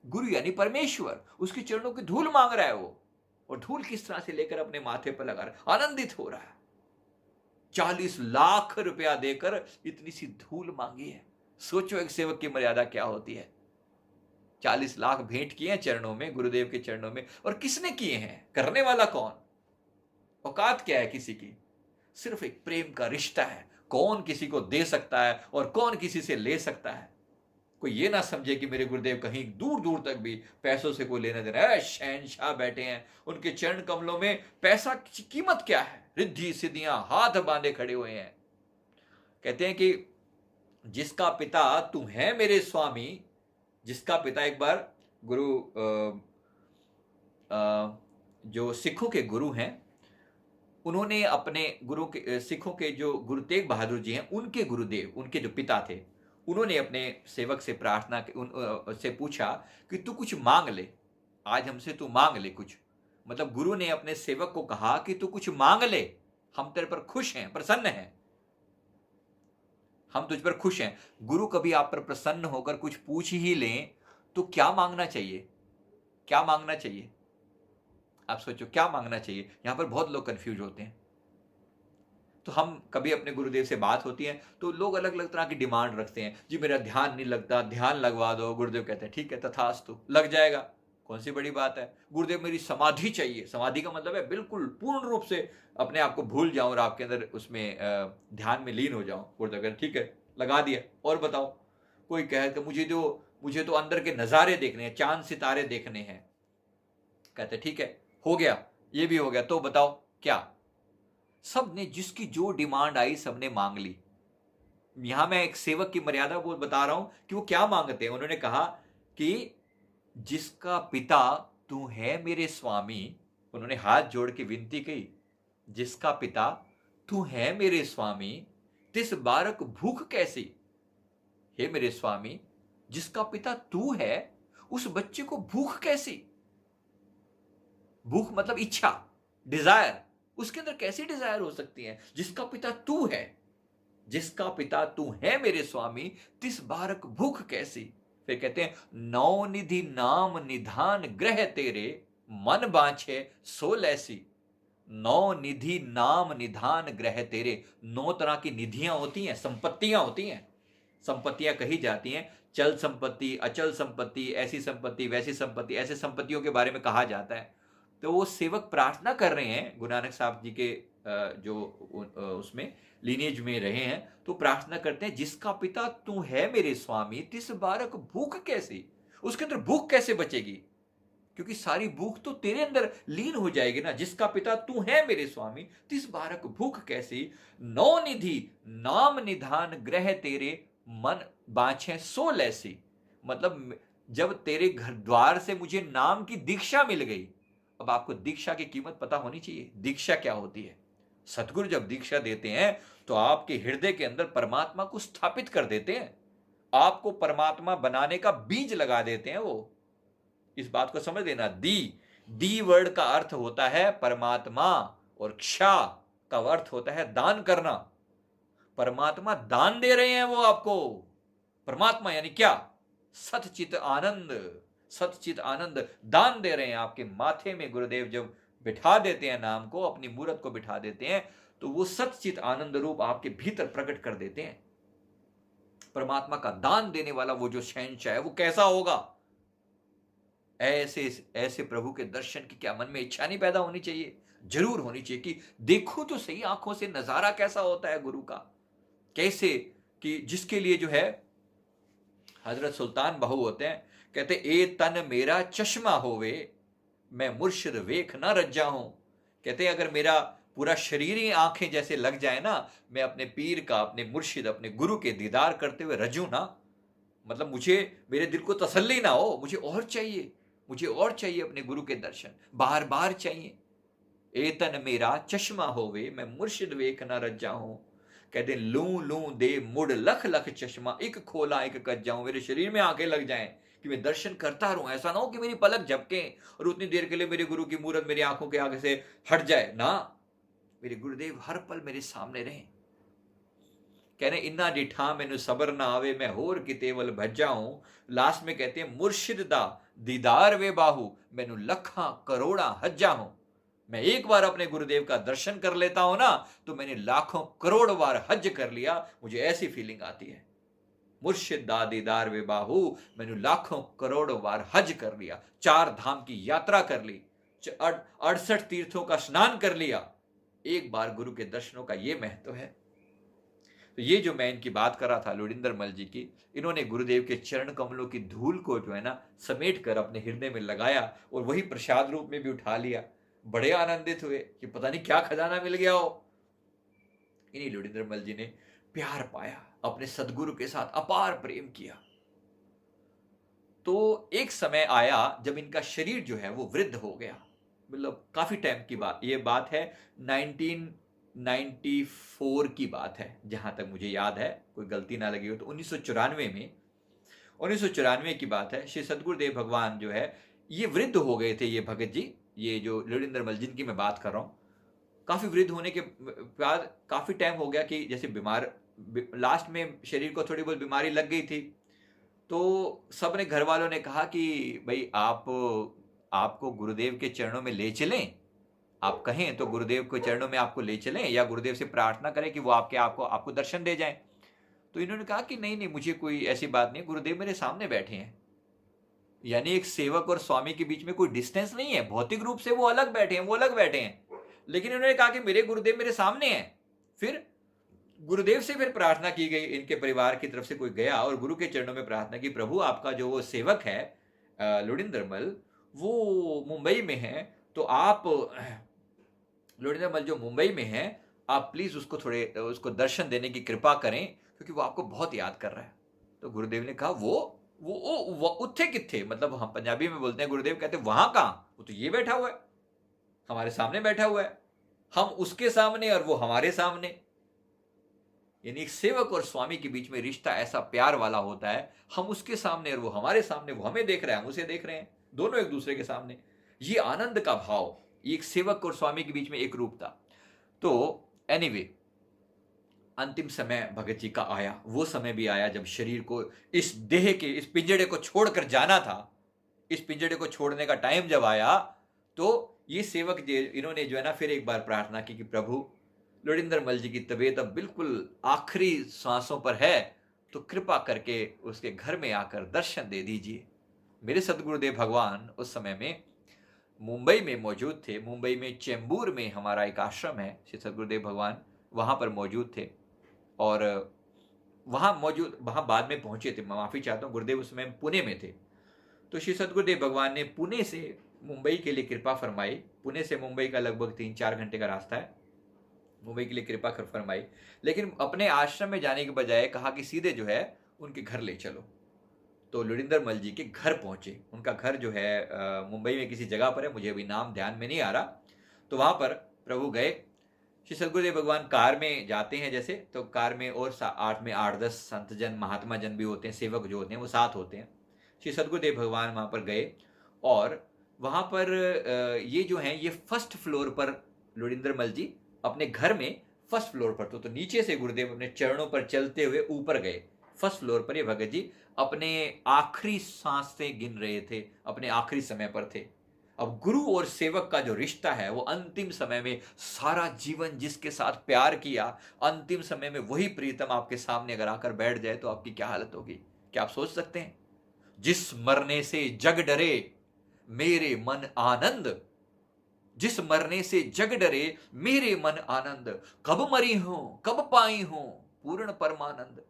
गुरु यानी परमेश्वर, उसके चरणों की धूल मांग रहा है वो। और धूल किस तरह से लेकर अपने माथे पर लगा रहा है, आनंदित हो रहा है। 40 लाख रुपया देकर इतनी सी धूल मांगी है। सोचो एक सेवक की मर्यादा क्या होती है। 40 लाख भेंट किए हैं चरणों में, गुरुदेव के चरणों में। और किसने किए हैं? करने वाला कौन? औकात क्या है किसी की? सिर्फ एक प्रेम का रिश्ता है। कौन किसी को दे सकता है और कौन किसी से ले सकता है। कोई ये ना समझे कि मेरे गुरुदेव कहीं दूर दूर तक भी पैसों से कोई लेना देना है। शहनशाह बैठे हैं, उनके चरण कमलों में पैसा की कीमत क्या है? रिद्धि सिद्धियां हाथ बांधे खड़े हुए हैं। कहते हैं कि जिसका पिता तू है मेरे स्वामी, जिसका पिता, एक बार गुरु जो सिखों के गुरु हैं, उन्होंने अपने गुरु के, सिखों के जो गुरु तेग बहादुर जी हैं, उनके गुरुदेव, उनके जो पिता थे, उन्होंने अपने सेवक से प्रार्थना से पूछा कि तू कुछ मांग ले, आज हमसे तू मांग ले कुछ। मतलब गुरु ने अपने सेवक को कहा कि तू कुछ मांग ले, हम तेरे पर खुश हैं, प्रसन्न हैं, हम तुझ पर खुश हैं। गुरु कभी आप पर प्रसन्न होकर कुछ पूछ ही लें तो क्या मांगना चाहिए? क्या मांगना चाहिए? आप सोचो क्या मांगना चाहिए। यहां पर बहुत लोग कंफ्यूज होते हैं। तो हम कभी अपने गुरुदेव से बात होती है तो लोग अलग अलग तरह की डिमांड रखते हैं। जी मेरा ध्यान नहीं लगता, ध्यान लगवा दो। गुरुदेव कहते हैं ठीक है, तथास्तु, लग जाएगा, कौन सी बड़ी बात है। गुरुदेव मेरी समाधि चाहिए। समाधि का मतलब है बिल्कुल पूर्ण रूप से अपने आप को भूल जाऊं और आपके अंदर उसमें ध्यान में लीन हो जाऊं। गुरुदेव कहते ठीक है, लगा दिया, और बताओ। कोई कहे कि मुझे तो अंदर के नजारे देखने हैं, चांद सितारे देखने हैं। कहते ठीक है, हो गया, ये भी हो गया, तो बताओ क्या। सबने जिसकी जो डिमांड आई सबने मांग ली। यहां मैं एक सेवक की मर्यादा वो बता रहा हूं कि वो क्या मांगते हैं। उन्होंने कहा कि जिसका पिता तू है मेरे स्वामी, उन्होंने हाथ जोड़ के विनती की, जिसका पिता तू है मेरे स्वामी, तिस बारक भूख कैसी। हे मेरे स्वामी, जिसका पिता तू है, उस बच्चे को भूख कैसी। भूख मतलब इच्छा, डिजायर, उसके अंदर कैसी डिजायर हो सकती है? जिसका पिता तू है, जिसका पिता तू है मेरे स्वामी, तिस बारक भूख कैसी। फिर कहते हैं नौ निधि नाम निधान ग्रह तेरे, मन बांछे सो लैसी। नौ निधि नाम निधान ग्रह तेरे। 9 तरह की निधियां होती हैं, संपत्तियां होती हैं। संपत्तियां कही जाती हैं, चल संपत्ति, अचल संपत्ति, ऐसी संपत्ति, वैसी संपत्ति, ऐसे संपत्तियों के बारे में कहा जाता है। तो वो सेवक प्रार्थना कर रहे हैं, गुरु नानक साहब जी के जो उसमें लीनेज में रहे हैं, तो प्रार्थना करते हैं जिसका पिता तू है मेरे स्वामी, तिस बारक भूख कैसी। उसके अंदर भूख कैसे बचेगी? क्योंकि सारी भूख तो तेरे अंदर लीन हो जाएगी ना। जिसका पिता तू है मेरे स्वामी, तिस बारक भूख कैसी। नौ निधि नाम निधान ग्रह तेरे, मन बांछे सो लैसी। मतलब जब तेरे घर द्वार से मुझे नाम की दीक्षा मिल गई। अब आपको दीक्षा की कीमत पता होनी चाहिए। दीक्षा क्या होती है? सतगुरु जब दीक्षा देते हैं तो आपके हृदय के अंदर परमात्मा को स्थापित कर देते हैं, आपको परमात्मा बनाने का बीज लगा देते हैं वो। इस बात को समझ लेना। दी वर्ड का अर्थ होता है परमात्मा, औरक्षा का अर्थ होता है दान करना। परमात्मा दान दे रहे हैं वो आपको। परमात्मा यानी क्या? सतचित आनंद, सतचित आनंद दान दे रहे हैं आपके माथे में। गुरुदेव जब बिठा देते हैं नाम को, अपनी मूर्त को बिठा देते हैं, तो वो सतचित आनंद रूप आपके भीतर प्रकट कर देते हैं। परमात्मा का दान देने वाला वो जो शहंशाह है, वो कैसा होगा? ऐसे प्रभु के दर्शन की क्या मन में इच्छा नहीं पैदा होनी चाहिए? जरूर होनी चाहिए कि देखो तो सही आंखों से नजारा कैसा होता है गुरु का। कैसे कि जिसके लिए जो है हजरत सुल्तान बाहू होते हैं कहते ए तन मेरा चश्मा होवे, मैं मुर्शिद वेख ना रज्जा हूं। कहते अगर मेरा पूरा शरीर ही आंखें जैसे लग जाए ना, मैं अपने पीर का, अपने मुर्शिद, अपने गुरु के दीदार करते हुए रजू ना, मतलब मुझे, मेरे दिल को तसल्ली ना हो, मुझे और चाहिए, मुझे और चाहिए अपने गुरु के दर्शन, बार बार चाहिए। एतन मेरा चश्मा होवे, मैं मुर्शिद वेख ना रज्जा हूं। कहते लूं लूं दे मुड़ लख लख चश्मा, एक खोला एक कज जाऊं। मेरे शरीर में आंखें लग जाएं कि मैं दर्शन करता रहूं, ऐसा ना हो कि मेरी पलक झपके और उतनी देर के लिए मेरे गुरु की मूरत मेरी आंखों के आगे से हट जाए ना, मेरे गुरुदेव हर पल मेरे सामने रहें। कहने इन्ना डिठा मैनू सबर ना आवे, मैं होर किते वल भज्जा हूं। लास्ट में कहते हैं मुर्शिद दा दीदार वे बाहू, मैनू लखा करोड़ा हज्जा हूं। मैं एक बार अपने गुरुदेव का दर्शन कर लेता हूं ना, तो मैंने लाखों करोड़ बार हज कर लिया, मुझे ऐसी फीलिंग आती है। मुर्शिद दा दीदार वे बाहू, मैंने लाखों करोड़ों बार हज कर लिया, 4 धाम की यात्रा कर ली, 68 तीर्थों का स्नान कर लिया, एक बार गुरु के दर्शनों का यह महत्व है। तो ये जो मैं इनकी बात कर रहा था लुरिंदर मल जी की, इन्होंने गुरुदेव के चरण कमलों की धूल को जो है ना समेट कर अपने हृदय में लगाया और वही प्रसाद रूप में भी उठा लिया। बड़े आनंदित हुए कि पता नहीं क्या खजाना मिल गया हो। इन्हीं लुरिंदर मल जी ने प्यार पाया, अपने सदगुरु के साथ अपार प्रेम किया। तो एक समय आया जब इनका शरीर जो है वो वृद्ध हो गया, मतलब काफी टाइम की बात, ये बात है 1994 की बात है जहां तक मुझे याद है, कोई गलती ना लगी हो तो 1994 की बात है। श्री सदगुरुदेव भगवान जो है ये वृद्ध हो गए थे, ये भगत जी, ये जो लुरिंदर मल जिनकी मैं बात कर रहा हूं, काफी वृद्ध होने के बाद काफी टाइम हो गया कि जैसे बीमार, लास्ट में शरीर को थोड़ी बहुत बीमारी लग गई थी। तो सबने, घर वालों ने कहा कि भाई आपको गुरुदेव के चरणों में ले चलें, आप कहें तो गुरुदेव के चरणों में आपको ले चलें, या गुरुदेव से प्रार्थना करें कि वो आपको दर्शन दे जाएं। तो इन्होंने कहा कि नहीं नहीं, मुझे कोई ऐसी बात नहीं, गुरुदेव मेरे सामने बैठे हैं। यानी एक सेवक और स्वामी के बीच में कोई डिस्टेंस नहीं है, भौतिक रूप से वो अलग बैठे हैं, वो अलग बैठे हैं, लेकिन इन्होंने कहा कि मेरे गुरुदेव मेरे सामने हैं। फिर गुरुदेव से फिर प्रार्थना की गई, इनके परिवार की तरफ से कोई गया और गुरु के चरणों में प्रार्थना की, प्रभु आपका जो वो सेवक है लुरिंदर मल, वो मुंबई में है, तो आप लुरिंदर मल जो मुंबई में है, आप प्लीज उसको दर्शन देने की कृपा करें, क्योंकि वो आपको बहुत याद कर रहा है। तो गुरुदेव ने कहा वो उत्थे किथे, मतलब हम पंजाबी में बोलते हैं, गुरुदेव कहते वहां कहां, वो तो ये बैठा हुआ है, हमारे सामने बैठा हुआ है, हम उसके सामने और वो हमारे सामने। यानी एक सेवक और स्वामी के बीच में रिश्ता ऐसा प्यार वाला होता है, हम उसके सामने और वो हमारे सामने, वो हमें देख रहा है, हम उसे देख रहे हैं, दोनों एक दूसरे के सामने। ये आनंद का भाव, ये एक सेवक और स्वामी के बीच में एक रूप था। तो एनीवे, अंतिम समय भगत जी का आया, वो समय भी आया जब शरीर को, इस देह के, इस पिंजड़े को छोड़कर जाना था। इस पिंजड़े को छोड़ने का टाइम जब आया, तो ये सेवक इन्होंने जो है ना फिर एक बार प्रार्थना की कि प्रभु लुरिंदर मल जी की तबीयत अब बिल्कुल आखिरी सांसों पर है, तो कृपा करके उसके घर में आकर दर्शन दे दीजिए। मेरे सदगुरुदेव भगवान उस समय में मुंबई में मौजूद थे। मुंबई में चेंबूर में हमारा एक आश्रम है, श्री सदगुरुदेव भगवान वहां पर मौजूद थे, और वहां बाद में पहुंचे थे, मैं माफी चाहता हूँ, गुरुदेव उस समय पुणे में थे। तो श्री सदगुरुदेव भगवान ने पुणे से मुंबई के लिए कृपा फरमाई। पुणे से मुंबई का लगभग 3-4 घंटे का रास्ता है, मुंबई के लिए कृपा फरमाई, लेकिन अपने आश्रम में जाने के बजाय कहा कि सीधे जो है उनके घर ले चलो। तो लुरिंदर मल जी के घर पहुंचे। उनका घर जो है मुंबई में किसी जगह पर है, मुझे अभी नाम ध्यान में नहीं आ रहा। तो वहां पर प्रभु गए। श्री सदगुरुदेव भगवान कार में जाते हैं जैसे, तो कार में और 8-10 संत जन, महात्मा जन भी होते हैं, सेवक जो होते हैं वो साथ होते हैं। श्री सदगुरुदेव भगवान वहां पर गए, और वहां पर ये जो है ये फर्स्ट फ्लोर पर लुरिंदर मल जी अपने घर में फर्स्ट फ्लोर पर, तो नीचे से गुरुदेव अपने चरणों पर चलते हुए ऊपर गए। फर्स्ट फ्लोर पर ये भगत जी अपने आखिरी सांसें गिन रहे थे, अपने आखिरी समय पर थे। अब गुरु और सेवक का जो रिश्ता है वो अंतिम समय में, सारा जीवन जिसके साथ प्यार किया, अंतिम समय में वही प्रीतम आपके सामने अगर आकर बैठ जाए तो आपकी क्या हालत होगी, क्या आप सोच सकते हैं? जिस मरने से जग डरे मेरे मन आनंद, जिस मरने से जग डरे मेरे मन आनंद, कब मरी हूं कब पाई हूं पूर्ण परमानंद।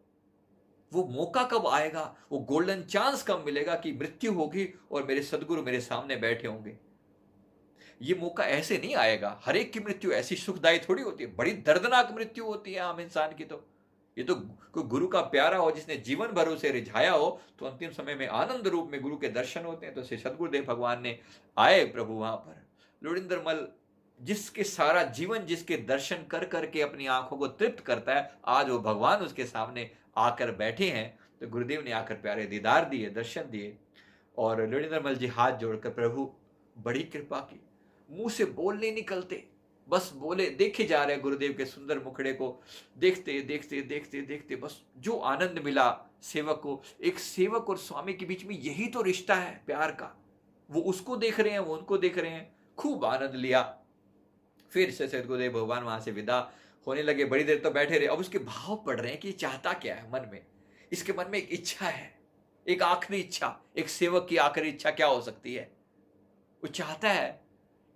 वो मौका कब आएगा, वो गोल्डन चांस कब मिलेगा कि मृत्यु होगी और मेरे सदगुरु मेरे सामने बैठे होंगे। ये मौका ऐसे नहीं आएगा। हर एक की मृत्यु ऐसी सुखदायी थोड़ी होती है, बड़ी दर्दनाक मृत्यु होती है आम इंसान की। तो ये तो कोई गुरु का प्यारा हो, जिसने जीवन भर उसे रिझाया हो, तो अंतिम समय में आनंद रूप में गुरु के दर्शन होते हैं। तो श्री सदगुरुदेव भगवान ने आए प्रभु वहां पर। लोरिंदर मल जिसके सारा जीवन जिसके दर्शन कर करके अपनी आंखों को तृप्त करता है, आज वो भगवान उसके सामने आकर बैठे हैं। तो गुरुदेव ने आकर प्यारे दीदार दिए, दर्शन दिए। और लोरिंदर मल जी हाथ जोड़कर प्रभु बड़ी कृपा की, मुंह से बोल नहीं निकलते, बस बोले, देखे जा रहे गुरुदेव के सुंदर मुखड़े को, देखते देखते देखते देखते बस जो आनंद मिला सेवक को। एक सेवक और स्वामी के बीच में यही तो रिश्ता है प्यार का। वो उसको देख रहे हैं, वो उनको देख रहे हैं, खूब आनंद लिया। फिर से सदगुरुदेव भगवान वहां से विदा होने लगे। बड़ी देर तो बैठे रहे। अब उसके भाव पड़ रहे हैं कि चाहता क्या है मन में। इसके मन में एक इच्छा है, एक आखिरी इच्छा। एक सेवक की आखिरी इच्छा क्या हो सकती है? वो चाहता है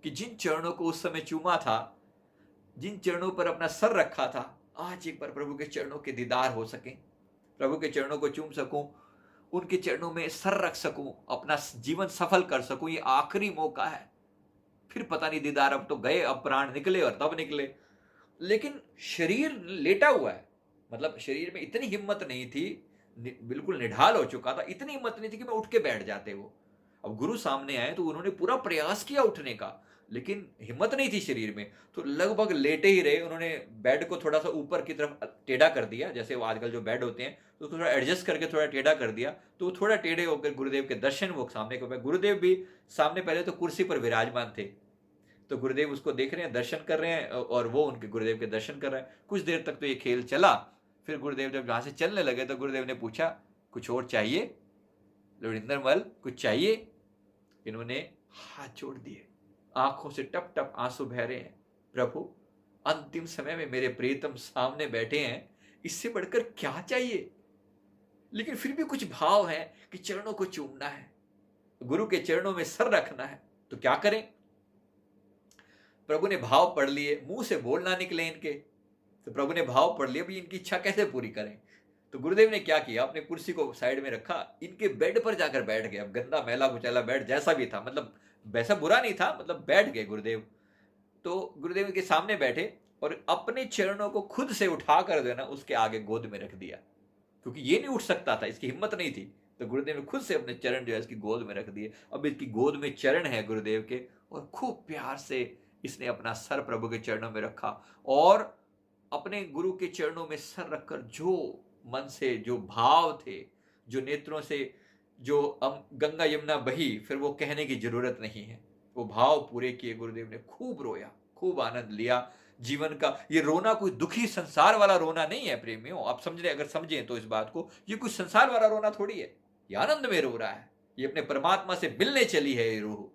कि जिन चरणों को उस समय चूमा था, जिन चरणों पर अपना सर रखा था, आज एक बार प्रभु के चरणों के दीदार हो सके, प्रभु के चरणों को चूम सकूं, उनके चरणों में सर रख सकूं, अपना जीवन सफल कर सकूं। ये आखिरी मौका है। फिर पता नहीं दीदार, अब तो गए, अब प्राण निकले और तब निकले। लेकिन शरीर लेटा हुआ है, मतलब शरीर में इतनी हिम्मत नहीं थी, बिल्कुल निढाल हो चुका था, इतनी हिम्मत नहीं थी कि मैं उठ के बैठ जाते। वो अब गुरु सामने आए तो उन्होंने पूरा प्रयास किया उठने का, लेकिन हिम्मत नहीं थी शरीर में, तो लगभग लेटे ही रहे। उन्होंने बेड को थोड़ा सा ऊपर की तरफ टेढ़ा कर दिया, जैसे वो आजकल जो बेड होते हैं तो उसको थोड़ा एडजस्ट करके थोड़ा टेढ़ा कर दिया, तो वो थोड़ा टेढ़े होकर गुरुदेव के दर्शन वो सामने को। गुरुदेव भी सामने पहले तो कुर्सी पर विराजमान थे, तो गुरुदेव उसको देख रहे हैं, दर्शन कर रहे हैं, और वो उनके गुरुदेव के दर्शन कर रहे हैं। कुछ देर तक तो ये खेल चला। फिर गुरुदेव जब यहाँ से चलने लगे तो गुरुदेव ने पूछा, कुछ और चाहिए लोरिंदर मल, कुछ चाहिए? इन्होंने हाथ जोड़ दिए, आंखों से टप टप आंसू बह रहे हैं। प्रभु, अंतिम समय में मेरे प्रियतम सामने बैठे हैं, इससे बढ़कर क्या चाहिए? लेकिन फिर भी कुछ भाव है कि चरणों को चूमना है, गुरु के चरणों में सर रखना है, तो क्या करें? प्रभु ने भाव पढ़ लिए, मुंह से बोल ना निकले इनके, तो प्रभु ने भाव पढ़ लिया, भी इनकी इच्छा कैसे पूरी करें। तो गुरुदेव ने क्या किया, अपने कुर्सी को साइड में रखा, इनके बेड पर जाकर बैठ गए। अब गंदा मैला कुचैला बेड जैसा भी था, मतलब वैसा बुरा नहीं था, मतलब बैठ गए गुरुदेव। तो गुरुदेव के सामने बैठे और अपने चरणों को खुद से उठा कर देना उसके आगे गोद में रख दिया, क्योंकि ये नहीं उठ सकता था, इसकी हिम्मत नहीं थी। तो गुरुदेव ने खुद से अपने चरण जो है इसकी गोद में रख दिए। अब इसकी गोद में चरण है गुरुदेव के, और खूब प्यार से इसने अपना सर प्रभु के चरणों में रखा, और अपने गुरु के चरणों में सर रखकर जो मन से जो भाव थे, जो नेत्रों से जो गंगा यमुना बही, फिर वो कहने की जरूरत नहीं है, वो भाव पूरे किए। गुरुदेव ने खूब रोया, खूब आनंद लिया जीवन का। ये रोना कोई दुखी संसार वाला रोना नहीं है प्रेमियों, आप समझ रहे, अगर समझें तो इस बात को, ये कोई संसार वाला रोना थोड़ी है। ये आनंद में रो रहा है, ये अपने परमात्मा से मिलने चली है ये रूह।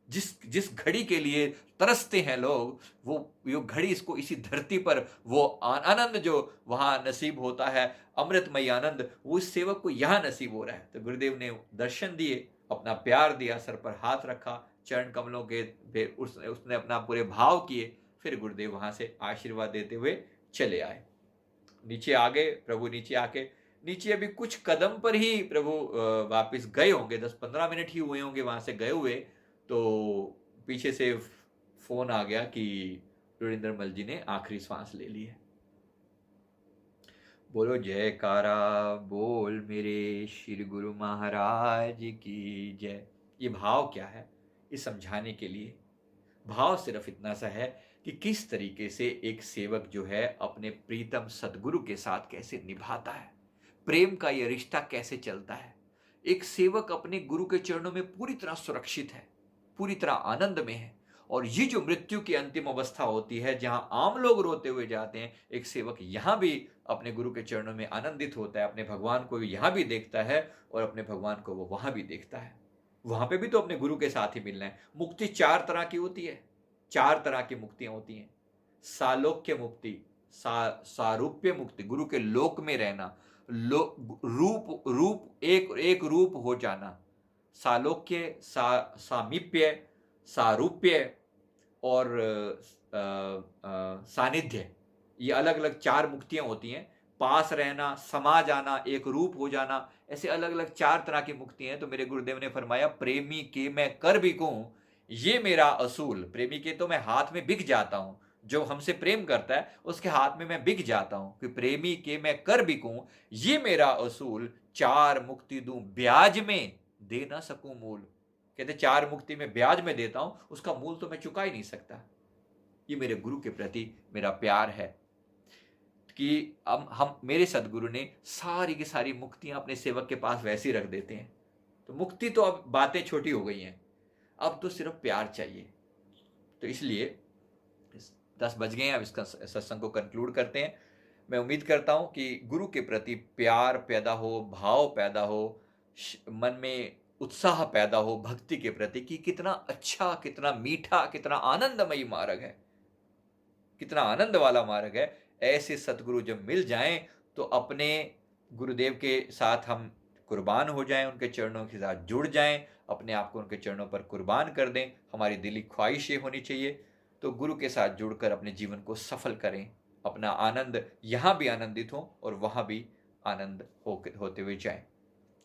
जिस घड़ी के लिए तरसते हैं लोग, वो घड़ी इसको इसी धरती पर वो आनंद जो वहां नसीब होता है, अमृतमय आनंद, वो इस सेवक को यहां नसीब हो रहा है। तो गुरुदेव ने दर्शन दिए, अपना प्यार दिया, सर पर हाथ रखा, चरण कमलों के, फिर उसने अपना पूरे भाव किए। फिर गुरुदेव वहां से आशीर्वाद देते हुए चले आए। नीचे आ गए प्रभु। नीचे अभी कुछ कदम पर ही प्रभु वापस गए होंगे, 10-15 मिनट ही हुए होंगे वहां से गए हुए, तो पीछे से फोन आ गया कि लोरिंदर मल जी ने आखिरी सांस ले ली है। बोलो जयकारा बोल मेरे श्री गुरु महाराज की जय। ये भाव क्या है, ये समझाने के लिए। भाव सिर्फ इतना सा है कि किस तरीके से एक सेवक जो है अपने प्रीतम सदगुरु के साथ कैसे निभाता है, प्रेम का यह रिश्ता कैसे चलता है। एक सेवक अपने गुरु के चरणों में पूरी तरह सुरक्षित है, पूरी तरह आनंद में है। और ये जो मृत्यु की अंतिम अवस्था होती है, जहां आम लोग रोते हुए जाते हैं, एक सेवक यहां भी अपने गुरु के चरणों में आनंदित होता है, अपने भगवान को यहां भी देखता है और अपने भगवान को वो वहां भी देखता है। वहां पे भी तो अपने गुरु के साथ ही मिलना है। मुक्ति 4 तरह की होती है, 4 तरह की मुक्तियां होती हैं। सालोक्य मुक्ति, सारूप्य मुक्ति, गुरु के लोक में रहना, रूप एक रूप हो जाना, सालोक्य, सामीप्य, सारूप्य और सानिध्य, ये अलग अलग 4 मुक्तियां होती हैं। पास रहना, समा जाना, एक रूप हो जाना, ऐसे अलग अलग 4 तरह की मुक्ति हैं। तो मेरे गुरुदेव ने फरमाया, प्रेमी के मैं कर बिकूं, ये मेरा असूल। प्रेमी के तो मैं हाथ में बिक जाता हूं, जो हमसे प्रेम करता है उसके हाथ में मैं बिक जाता हूं, कि प्रेमी के मैं कर बिकूं, ये मेरा असूल। 4 मुक्ति दूं ब्याज में, दे ना सकूं मूल। कहते 4 मुक्ति में ब्याज में देता हूं, उसका मूल तो मैं चुका ही नहीं सकता। ये मेरे गुरु के प्रति मेरा प्यार है कि हम मेरे सदगुरु ने सारी की सारी मुक्तियां अपने सेवक के पास वैसे ही रख देते हैं। तो मुक्ति तो अब बातें छोटी हो गई हैं, अब तो सिर्फ प्यार चाहिए। तो इसलिए 10 बज गए हैं, अब इसका सत्संग को कंक्लूड करते हैं। मैं उम्मीद करता हूं कि गुरु के प्रति प्यार पैदा हो, भाव पैदा हो, मन में उत्साह पैदा हो भक्ति के प्रति, कि कितना अच्छा, कितना मीठा, कितना आनंदमयी मार्ग है, कितना आनंद वाला मार्ग है। ऐसे सतगुरु जब मिल जाएं तो अपने गुरुदेव के साथ हम कुर्बान हो जाएं, उनके चरणों के साथ जुड़ जाएं, अपने आप को उनके चरणों पर कुर्बान कर दें। हमारी दिली ख्वाहिश ये होनी चाहिए। तो गुरु के साथ जुड़कर अपने जीवन को सफल करें, अपना आनंद यहाँ भी आनंदित हो और वहाँ भी आनंद होते हुए जाएं।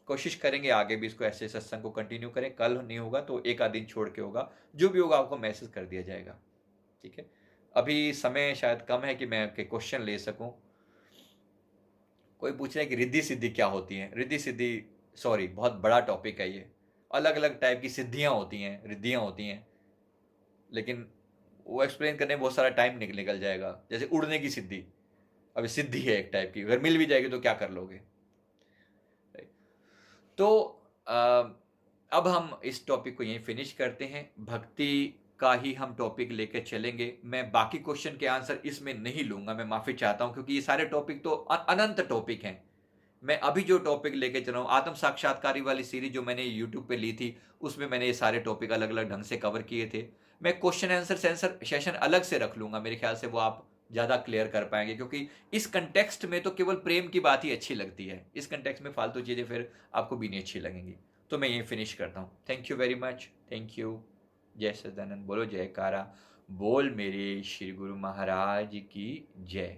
कोशिश करेंगे आगे भी इसको ऐसे सत्संग को कंटिन्यू करें। कल नहीं होगा तो एक आध दिन छोड़ के होगा, जो भी होगा आपको मैसेज कर दिया जाएगा। ठीक है, अभी समय शायद कम है कि मैं आपके क्वेश्चन ले सकूं। कोई पूछ रहा है कि रिद्धि सिद्धि क्या होती है। रिद्धि सिद्धि, सॉरी, बहुत बड़ा टॉपिक है ये। अलग अलग टाइप की सिद्धियां होती हैं, रिद्धियां होती हैं, लेकिन वो एक्सप्लेन करने में बहुत सारा टाइम निकल जाएगा। जैसे उड़ने की सिद्धि, अभी सिद्धि है एक टाइप की, अगर मिल भी जाएगी तो क्या कर लोगे। तो अब हम इस टॉपिक को यहीं फिनिश करते हैं। भक्ति का ही हम टॉपिक लेकर चलेंगे। मैं बाकी क्वेश्चन के आंसर इसमें नहीं लूंगा, मैं माफी चाहता हूं, क्योंकि ये सारे टॉपिक तो अनंत टॉपिक हैं। मैं अभी जो टॉपिक लेके चल रहा हूँ, आत्म साक्षात्कारी वाली सीरीज जो मैंने यूट्यूब पे ली थी, उसमें मैंने ये सारे टॉपिक अलग अलग ढंग से कवर किए थे। मैं क्वेश्चन आंसर सेशन अलग से रख लूंगा, मेरे ख्याल से वो आप ज़्यादा क्लियर कर पाएंगे, क्योंकि इस कंटेक्स्ट में तो केवल प्रेम की बात ही अच्छी लगती है। इस कंटेक्स्ट में फालतू चीज़ें फिर आपको भी नहीं अच्छी लगेंगी। तो मैं यही फिनिश करता हूँ। Thank you very much, thank you. जय सच्चिदानंद, बोलो जयकारा, बोल मेरे श्री गुरु महाराज की जय।